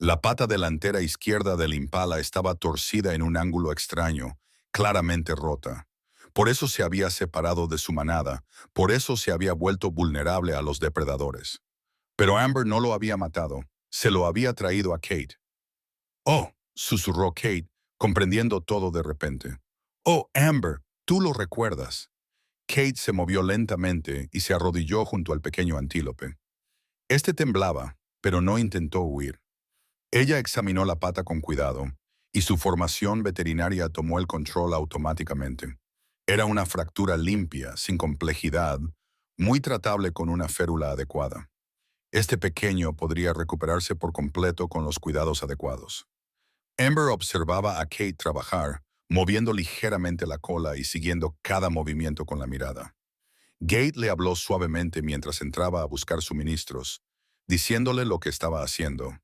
La pata delantera izquierda del impala estaba torcida en un ángulo extraño, claramente rota. Por eso se había separado de su manada, por eso se había vuelto vulnerable a los depredadores. Pero Amber no lo había matado, se lo había traído a Kate. «Oh», susurró Kate, comprendiendo todo de repente. «Oh, Amber, tú lo recuerdas». Kate se movió lentamente y se arrodilló junto al pequeño antílope. Este temblaba, pero no intentó huir. Ella examinó la pata con cuidado, y su formación veterinaria tomó el control automáticamente. Era una fractura limpia, sin complejidad, muy tratable con una férula adecuada. Este pequeño podría recuperarse por completo con los cuidados adecuados. Amber observaba a Kate trabajar, moviendo ligeramente la cola y siguiendo cada movimiento con la mirada. Kate le habló suavemente mientras entraba a buscar suministros, diciéndole lo que estaba haciendo,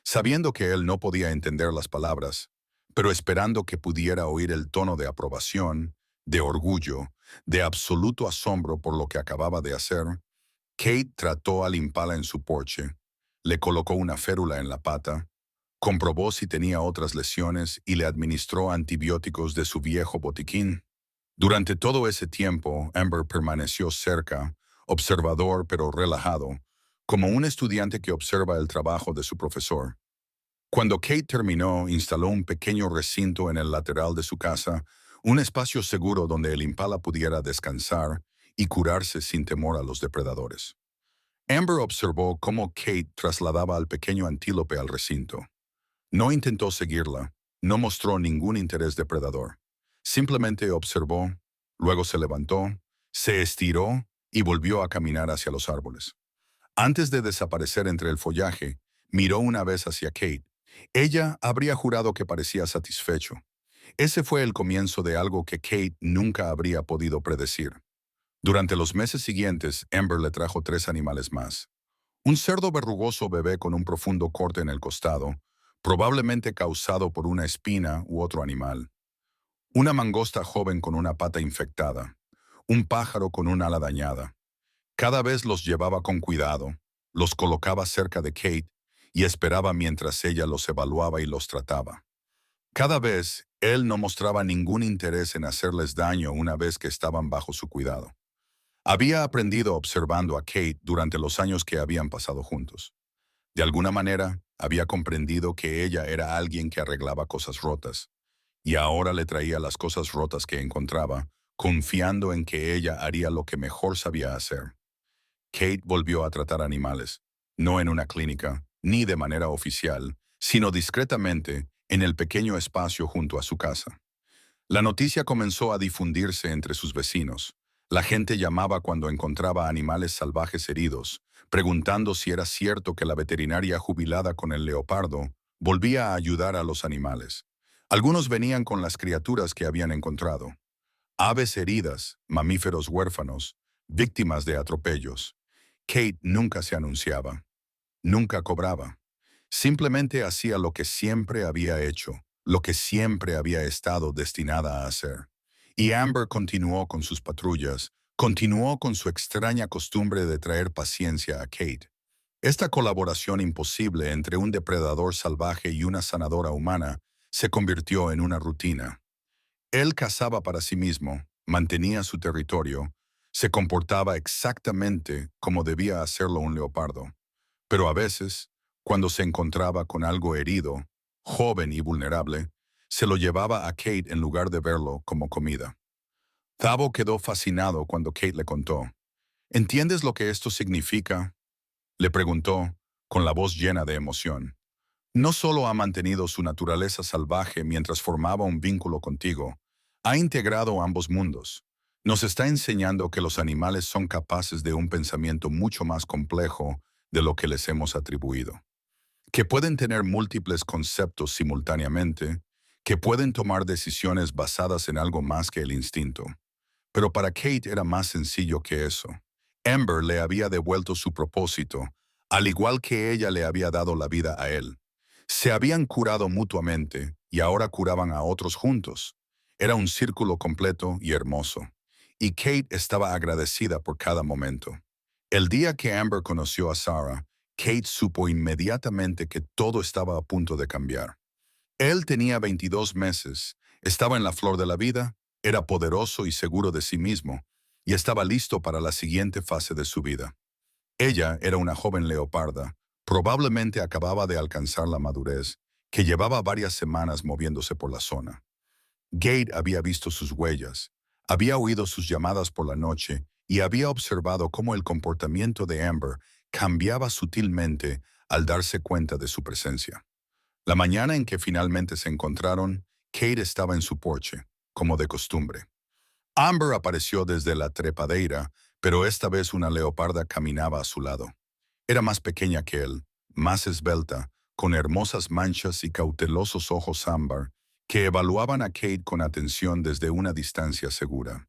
sabiendo que él no podía entender las palabras, pero esperando que pudiera oír el tono de aprobación, de orgullo, de absoluto asombro por lo que acababa de hacer. Kate trató al impala en su porche, le colocó una férula en la pata, comprobó si tenía otras lesiones y le administró antibióticos de su viejo botiquín. Durante todo ese tiempo, Amber permaneció cerca, observador pero relajado, como un estudiante que observa el trabajo de su profesor. Cuando Kate terminó, instaló un pequeño recinto en el lateral de su casa, un espacio seguro donde el impala pudiera descansar y curarse sin temor a los depredadores. Amber observó cómo Kate trasladaba al pequeño antílope al recinto. No intentó seguirla, no mostró ningún interés depredador. Simplemente observó, luego se levantó, se estiró y volvió a caminar hacia los árboles. Antes de desaparecer entre el follaje, miró una vez hacia Kate. Ella habría jurado que parecía satisfecho. Ese fue el comienzo de algo que Kate nunca habría podido predecir. Durante los meses siguientes, Amber le trajo 3 animales más. Un cerdo verrugoso bebé con un profundo corte en el costado, probablemente causado por una espina u otro animal. Una mangosta joven con una pata infectada. Un pájaro con un ala dañada. Cada vez los llevaba con cuidado, los colocaba cerca de Kate y esperaba mientras ella los evaluaba y los trataba. Cada vez, él no mostraba ningún interés en hacerles daño una vez que estaban bajo su cuidado. Había aprendido observando a Kate durante los años que habían pasado juntos. De alguna manera, había comprendido que ella era alguien que arreglaba cosas rotas, y ahora le traía las cosas rotas que encontraba, confiando en que ella haría lo que mejor sabía hacer. Kate volvió a tratar animales, no en una clínica, ni de manera oficial, sino discretamente en el pequeño espacio junto a su casa. La noticia comenzó a difundirse entre sus vecinos. La gente llamaba cuando encontraba animales salvajes heridos, preguntando si era cierto que la veterinaria jubilada con el leopardo volvía a ayudar a los animales. Algunos venían con las criaturas que habían encontrado. Aves heridas, mamíferos huérfanos, víctimas de atropellos. Kate nunca se anunciaba, nunca cobraba. Simplemente hacía lo que siempre había hecho, lo que siempre había estado destinada a hacer. Y Amber continuó con sus patrullas, continuó con su extraña costumbre de traer paciencia a Kate. Esta colaboración imposible entre un depredador salvaje y una sanadora humana se convirtió en una rutina. Él cazaba para sí mismo, mantenía su territorio, se comportaba exactamente como debía hacerlo un leopardo. Pero a veces, cuando se encontraba con algo herido, joven y vulnerable, se lo llevaba a Kate en lugar de verlo como comida. Thabo quedó fascinado cuando Kate le contó. ¿Entiendes lo que esto significa? Le preguntó, con la voz llena de emoción. No solo ha mantenido su naturaleza salvaje mientras formaba un vínculo contigo, ha integrado ambos mundos. Nos está enseñando que los animales son capaces de un pensamiento mucho más complejo de lo que les hemos atribuido, que pueden tener múltiples conceptos simultáneamente, que pueden tomar decisiones basadas en algo más que el instinto. Pero para Kate era más sencillo que eso. Amber le había devuelto su propósito, al igual que ella le había dado la vida a él. Se habían curado mutuamente y ahora curaban a otros juntos. Era un círculo completo y hermoso. Y Kate estaba agradecida por cada momento. El día que Amber conoció a Sarah, Kate supo inmediatamente que todo estaba a punto de cambiar. Él tenía 22 meses, estaba en la flor de la vida, era poderoso y seguro de sí mismo, y estaba listo para la siguiente fase de su vida. Ella era una joven leoparda, probablemente acababa de alcanzar la madurez, que llevaba varias semanas moviéndose por la zona. Gate había visto sus huellas, había oído sus llamadas por la noche y había observado cómo el comportamiento de Amber cambiaba sutilmente al darse cuenta de su presencia. La mañana en que finalmente se encontraron, Kate estaba en su porche, como de costumbre. Amber apareció desde la trepadera, pero esta vez una leoparda caminaba a su lado. Era más pequeña que él, más esbelta, con hermosas manchas y cautelosos ojos ámbar, que evaluaban a Kate con atención desde una distancia segura.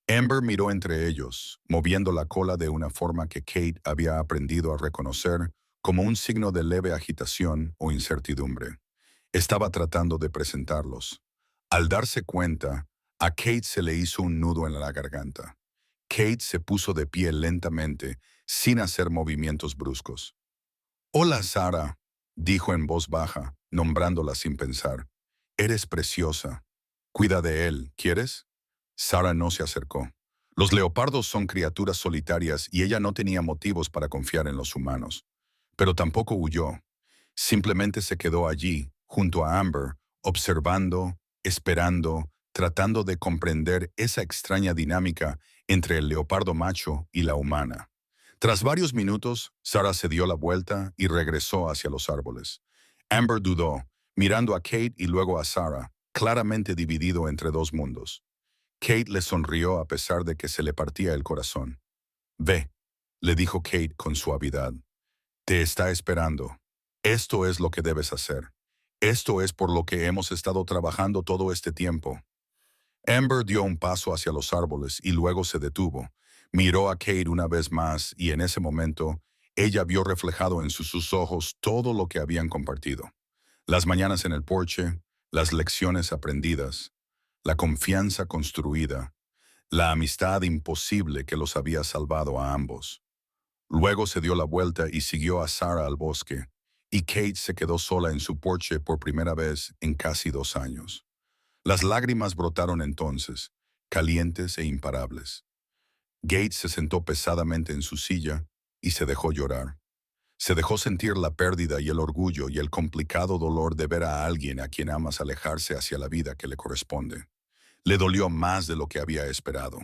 Amber miró entre ellos, moviendo la cola de una forma que Kate había aprendido a reconocer como un signo de leve agitación o incertidumbre. Estaba tratando de presentarlos. Al darse cuenta, a Kate se le hizo un nudo en la garganta. Kate se puso de pie lentamente, sin hacer movimientos bruscos. «Hola, Sara», dijo en voz baja, nombrándola sin pensar. «Eres preciosa. Cuida de él, ¿quieres?» Sara no se acercó. Los leopardos son criaturas solitarias y ella no tenía motivos para confiar en los humanos. Pero tampoco huyó. Simplemente se quedó allí, junto a Amber, observando, esperando, tratando de comprender esa extraña dinámica entre el leopardo macho y la humana. Tras varios minutos, Sarah se dio la vuelta y regresó hacia los árboles. Amber dudó, mirando a Kate y luego a Sarah, claramente dividido entre dos mundos. Kate le sonrió a pesar de que se le partía el corazón. «Ve», le dijo Kate con suavidad. «Te está esperando. Esto es lo que debes hacer. Esto es por lo que hemos estado trabajando todo este tiempo». Amber dio un paso hacia los árboles y luego se detuvo. Miró a Kate una vez más y en ese momento ella vio reflejado en sus ojos todo lo que habían compartido. Las mañanas en el porche, las lecciones aprendidas, la confianza construida, la amistad imposible que los había salvado a ambos. Luego se dio la vuelta y siguió a Sarah al bosque, y Kate se quedó sola en su porche por primera vez en casi 2 años. Las lágrimas brotaron entonces, calientes e imparables. Gates se sentó pesadamente en su silla y se dejó llorar. Se dejó sentir la pérdida y el orgullo y el complicado dolor de ver a alguien a quien amas alejarse hacia la vida que le corresponde. Le dolió más de lo que había esperado.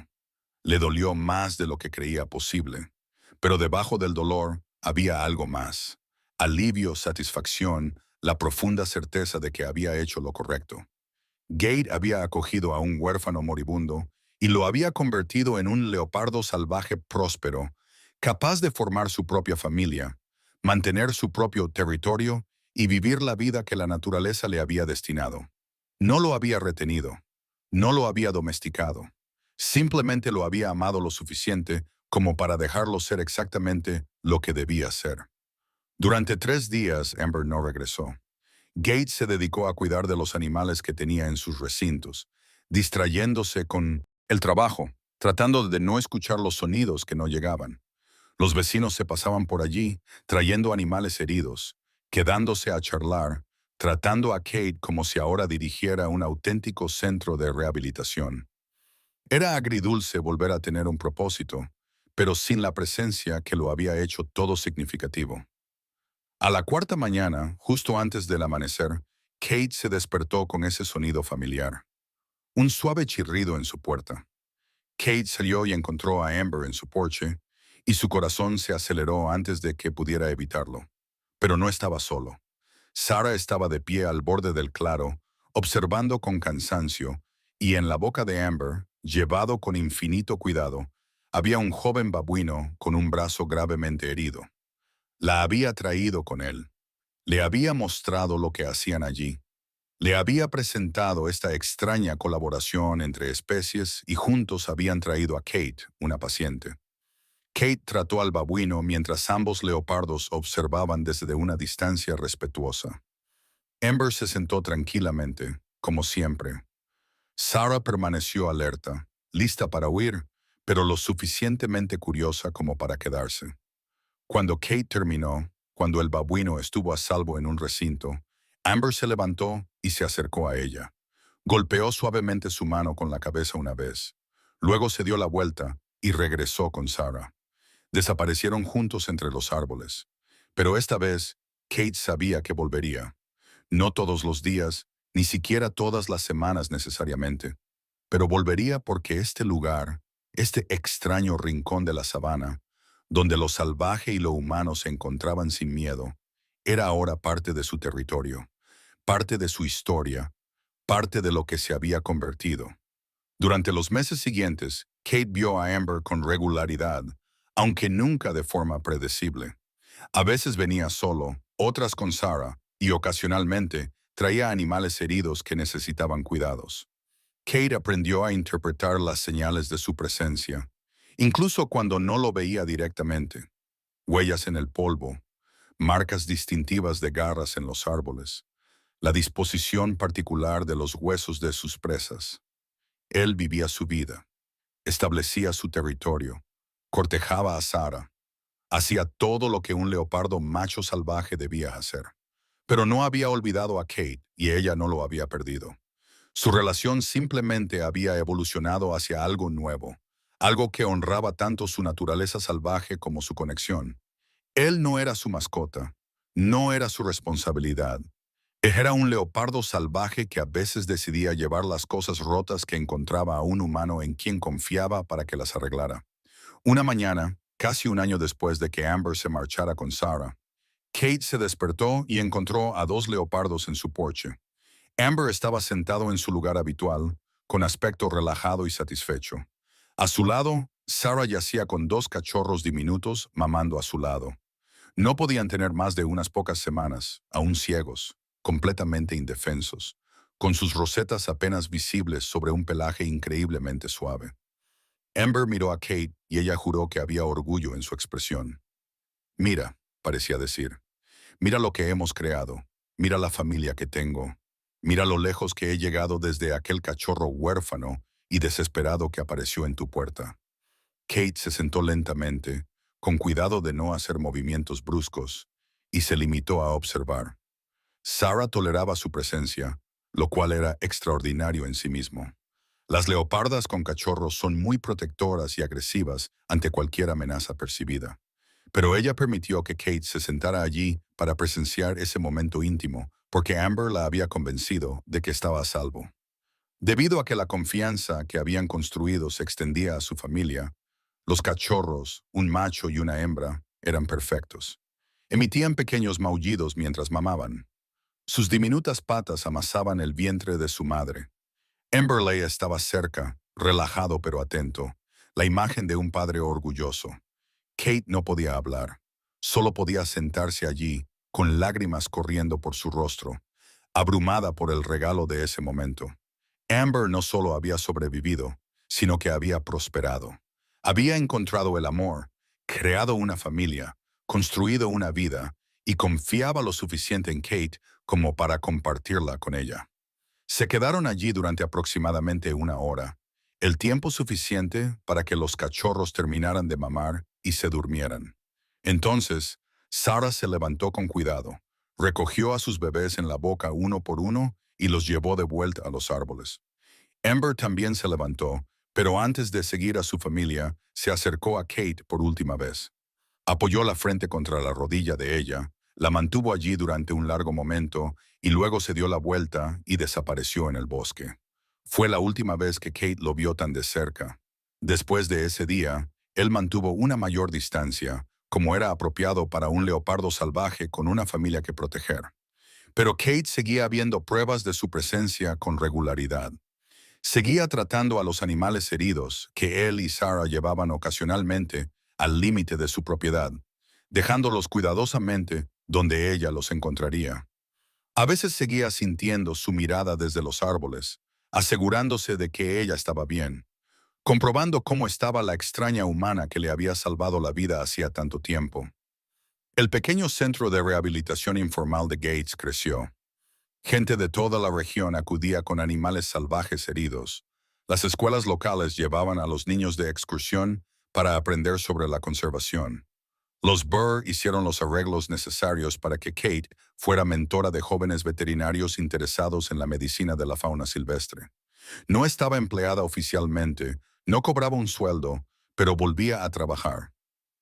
Le dolió más de lo que creía posible. Pero debajo del dolor había algo más. Alivio, satisfacción, la profunda certeza de que había hecho lo correcto. Gate había acogido a un huérfano moribundo y lo había convertido en un leopardo salvaje próspero, capaz de formar su propia familia, mantener su propio territorio y vivir la vida que la naturaleza le había destinado. No lo había retenido, no lo había domesticado, simplemente lo había amado lo suficiente como para dejarlo ser exactamente lo que debía ser. Durante 3 días, Amber no regresó. Gates se dedicó a cuidar de los animales que tenía en sus recintos, distrayéndose con el trabajo, tratando de no escuchar los sonidos que no llegaban. Los vecinos se pasaban por allí, trayendo animales heridos, quedándose a charlar, tratando a Kate como si ahora dirigiera un auténtico centro de rehabilitación. Era agridulce volver a tener un propósito, pero sin la presencia que lo había hecho todo significativo. A la cuarta mañana, justo antes del amanecer, Kate se despertó con ese sonido familiar. Un suave chirrido en su puerta. Kate salió y encontró a Amber en su porche, y su corazón se aceleró antes de que pudiera evitarlo. Pero no estaba solo. Sarah estaba de pie al borde del claro, observando con cansancio, y en la boca de Amber, llevado con infinito cuidado, había un joven babuino con un brazo gravemente herido. La había traído con él. Le había mostrado lo que hacían allí. Le había presentado esta extraña colaboración entre especies y juntos habían traído a Kate, una paciente. Kate trató al babuino mientras ambos leopardos observaban desde una distancia respetuosa. Amber se sentó tranquilamente, como siempre. Sarah permaneció alerta, lista para huir, pero lo suficientemente curiosa como para quedarse. Cuando Kate terminó, cuando el babuino estuvo a salvo en un recinto, Amber se levantó y se acercó a ella. Golpeó suavemente su mano con la cabeza una vez. Luego se dio la vuelta y regresó con Sarah. Desaparecieron juntos entre los árboles. Pero esta vez, Kate sabía que volvería. No todos los días, ni siquiera todas las semanas necesariamente. Pero volvería porque este lugar, este extraño rincón de la sabana, donde lo salvaje y lo humano se encontraban sin miedo, era ahora parte de su territorio, parte de su historia, parte de lo que se había convertido. Durante los meses siguientes, Kate vio a Amber con regularidad, aunque nunca de forma predecible. A veces venía solo, otras con Sarah, y ocasionalmente traía animales heridos que necesitaban cuidados. Kate aprendió a interpretar las señales de su presencia, incluso cuando no lo veía directamente. Huellas en el polvo, marcas distintivas de garras en los árboles, la disposición particular de los huesos de sus presas. Él vivía su vida, establecía su territorio, cortejaba a Sarah, Hacía todo lo que un leopardo macho salvaje debía hacer. Pero no había olvidado a Kate y ella no lo había perdido. Su relación simplemente había evolucionado hacia algo nuevo, algo que honraba tanto su naturaleza salvaje como su conexión. Él no era su mascota, no era su responsabilidad. Era un leopardo salvaje que a veces decidía llevar las cosas rotas que encontraba a un humano en quien confiaba para que las arreglara. Una mañana, casi un año después de que Amber se marchara con Sarah, Kate se despertó y encontró a dos leopardos en su porche. Amber estaba sentado en su lugar habitual, con aspecto relajado y satisfecho. A su lado, Sarah yacía con dos cachorros diminutos mamando a su lado. No podían tener más de unas pocas semanas, aún ciegos, completamente indefensos, con sus rosetas apenas visibles sobre un pelaje increíblemente suave. Amber miró a Kate y ella juró que había orgullo en su expresión. Mira, parecía decir, mira lo que hemos creado, mira la familia que tengo, mira lo lejos que he llegado desde aquel cachorro huérfano y desesperado que apareció en tu puerta. Kate se sentó lentamente, con cuidado de no hacer movimientos bruscos, y se limitó a observar. Sarah toleraba su presencia, lo cual era extraordinario en sí mismo. Las leopardas con cachorros son muy protectoras y agresivas ante cualquier amenaza percibida. Pero ella permitió que Kate se sentara allí para presenciar ese momento íntimo, porque Amber la había convencido de que estaba a salvo. Debido a que la confianza que habían construido se extendía a su familia, los cachorros, un macho y una hembra, eran perfectos. Emitían pequeños maullidos mientras mamaban. Sus diminutas patas amasaban el vientre de su madre. Emberley estaba cerca, relajado pero atento, la imagen de un padre orgulloso. Kate no podía hablar, solo podía sentarse allí, con lágrimas corriendo por su rostro, abrumada por el regalo de ese momento. Amber no solo había sobrevivido, sino que había prosperado. Había encontrado el amor, creado una familia, construido una vida, y confiaba lo suficiente en Kate como para compartirla con ella. Se quedaron allí durante aproximadamente una hora, el tiempo suficiente para que los cachorros terminaran de mamar y se durmieran. Entonces, Sarah se levantó con cuidado, recogió a sus bebés en la boca uno por uno y los llevó de vuelta a los árboles. Amber también se levantó, pero antes de seguir a su familia, se acercó a Kate por última vez. Apoyó la frente contra la rodilla de ella, la mantuvo allí durante un largo momento y luego se dio la vuelta y desapareció en el bosque. Fue la última vez que Kate lo vio tan de cerca. Después de ese día, él mantuvo una mayor distancia, como era apropiado para un leopardo salvaje con una familia que proteger. Pero Kate seguía viendo pruebas de su presencia con regularidad. Seguía tratando a los animales heridos que él y Sarah llevaban ocasionalmente al límite de su propiedad, dejándolos cuidadosamente donde ella los encontraría. A veces seguía sintiendo su mirada desde los árboles, asegurándose de que ella estaba bien, comprobando cómo estaba la extraña humana que le había salvado la vida hacía tanto tiempo. El pequeño centro de rehabilitación informal de Gates creció. Gente de toda la región acudía con animales salvajes heridos. Las escuelas locales llevaban a los niños de excursión para aprender sobre la conservación. Los Burr hicieron los arreglos necesarios para que Kate fuera mentora de jóvenes veterinarios interesados en la medicina de la fauna silvestre. No estaba empleada oficialmente, no cobraba un sueldo, pero volvía a trabajar.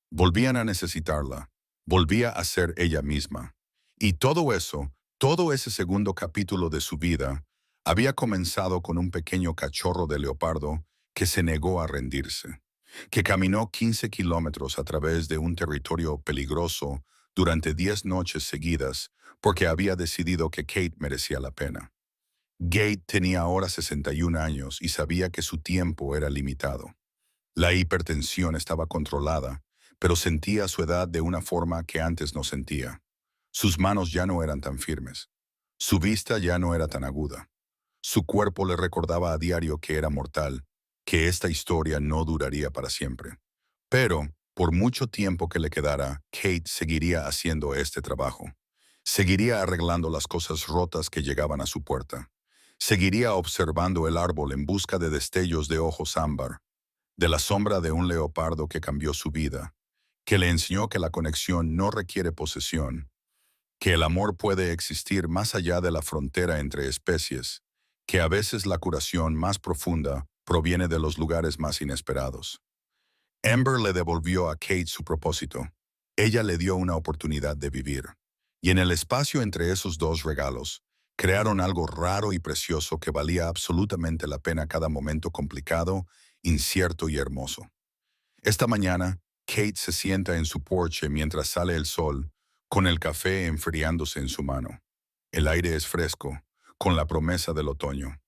Volvían a necesitarla, volvía a ser ella misma. Y todo eso, todo ese segundo capítulo de su vida, había comenzado con un pequeño cachorro de leopardo que se negó a rendirse, que caminó 15 kilómetros a través de un territorio peligroso durante 10 noches seguidas porque había decidido que Kate merecía la pena. Kate tenía ahora 61 años y sabía que su tiempo era limitado. La hipertensión estaba controlada, pero sentía su edad de una forma que antes no sentía. Sus manos ya no eran tan firmes. Su vista ya no era tan aguda. Su cuerpo le recordaba a diario que era mortal, que esta historia no duraría para siempre. Pero, por mucho tiempo que le quedara, Kate seguiría haciendo este trabajo. Seguiría arreglando las cosas rotas que llegaban a su puerta. Seguiría observando el árbol en busca de destellos de ojos ámbar, de la sombra de un leopardo que cambió su vida. que le enseñó que la conexión no requiere posesión, que el amor puede existir más allá de la frontera entre especies, que a veces la curación más profunda proviene de los lugares más inesperados. Amber le devolvió a Kate su propósito. Ella le dio una oportunidad de vivir. Y en el espacio entre esos dos regalos, crearon algo raro y precioso que valía absolutamente la pena cada momento complicado, incierto y hermoso. Esta mañana, Kate se sienta en su porche mientras sale el sol, con el café enfriándose en su mano. El aire es fresco, con la promesa del otoño.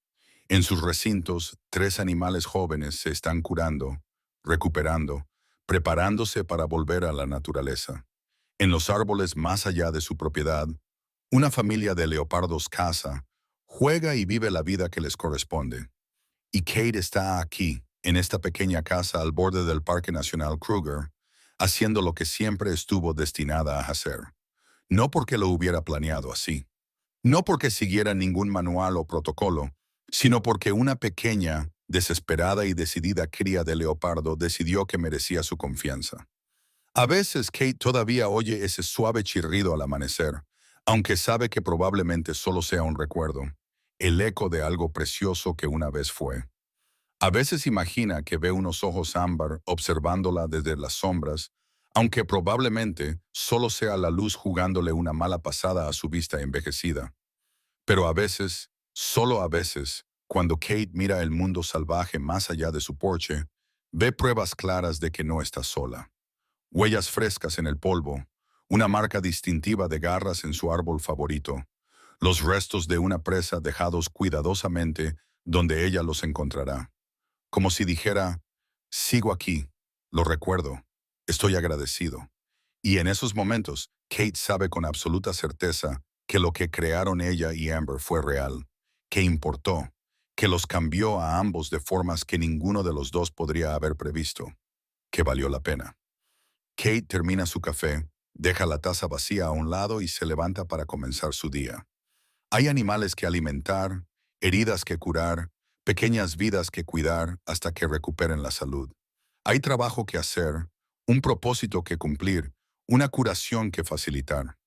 En sus recintos, tres animales jóvenes se están curando, recuperando, preparándose para volver a la naturaleza. En los árboles más allá de su propiedad, una familia de leopardos caza, juega y vive la vida que les corresponde. Y Kate está aquí, en esta pequeña casa al borde del Parque Nacional Kruger, haciendo lo que siempre estuvo destinada a hacer. No porque lo hubiera planeado así, no porque siguiera ningún manual o protocolo, sino porque una pequeña, desesperada y decidida cría de leopardo decidió que merecía su confianza. A veces Kate todavía oye ese suave chirrido al amanecer, aunque sabe que probablemente solo sea un recuerdo, el eco de algo precioso que una vez fue. A veces imagina que ve unos ojos ámbar observándola desde las sombras, aunque probablemente solo sea la luz jugándole una mala pasada a su vista envejecida. Pero a veces, solo a veces, cuando Kate mira el mundo salvaje más allá de su porche, ve pruebas claras de que no está sola. Huellas frescas en el polvo, una marca distintiva de garras en su árbol favorito, los restos de una presa dejados cuidadosamente donde ella los encontrará. Como si dijera, sigo aquí, lo recuerdo, estoy agradecido. Y en esos momentos, Kate sabe con absoluta certeza que lo que crearon ella y Amber fue real, que importó, que los cambió a ambos de formas que ninguno de los dos podría haber previsto, que valió la pena. Kate termina su café, deja la taza vacía a un lado y se levanta para comenzar su día. Hay animales que alimentar, heridas que curar, pequeñas vidas que cuidar hasta que recuperen la salud. Hay trabajo que hacer, un propósito que cumplir, una curación que facilitar.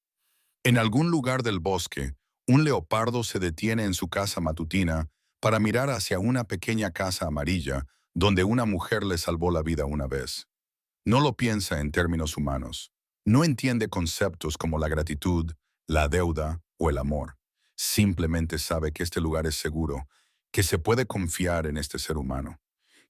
En algún lugar del bosque, un leopardo se detiene en su casa matutina para mirar hacia una pequeña casa amarilla donde una mujer le salvó la vida una vez. No lo piensa en términos humanos. No entiende conceptos como la gratitud, la deuda o el amor. Simplemente sabe que este lugar es seguro, que se puede confiar en este ser humano,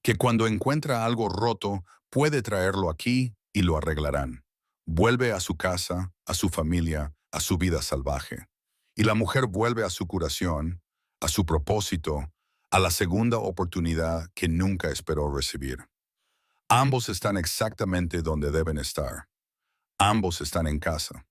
que cuando encuentra algo roto puede traerlo aquí y lo arreglarán. Vuelve a su casa, a su familia, a su vida salvaje. Y la mujer vuelve a su curación, a su propósito, a la segunda oportunidad que nunca esperó recibir. Ambos están exactamente donde deben estar. Ambos están en casa.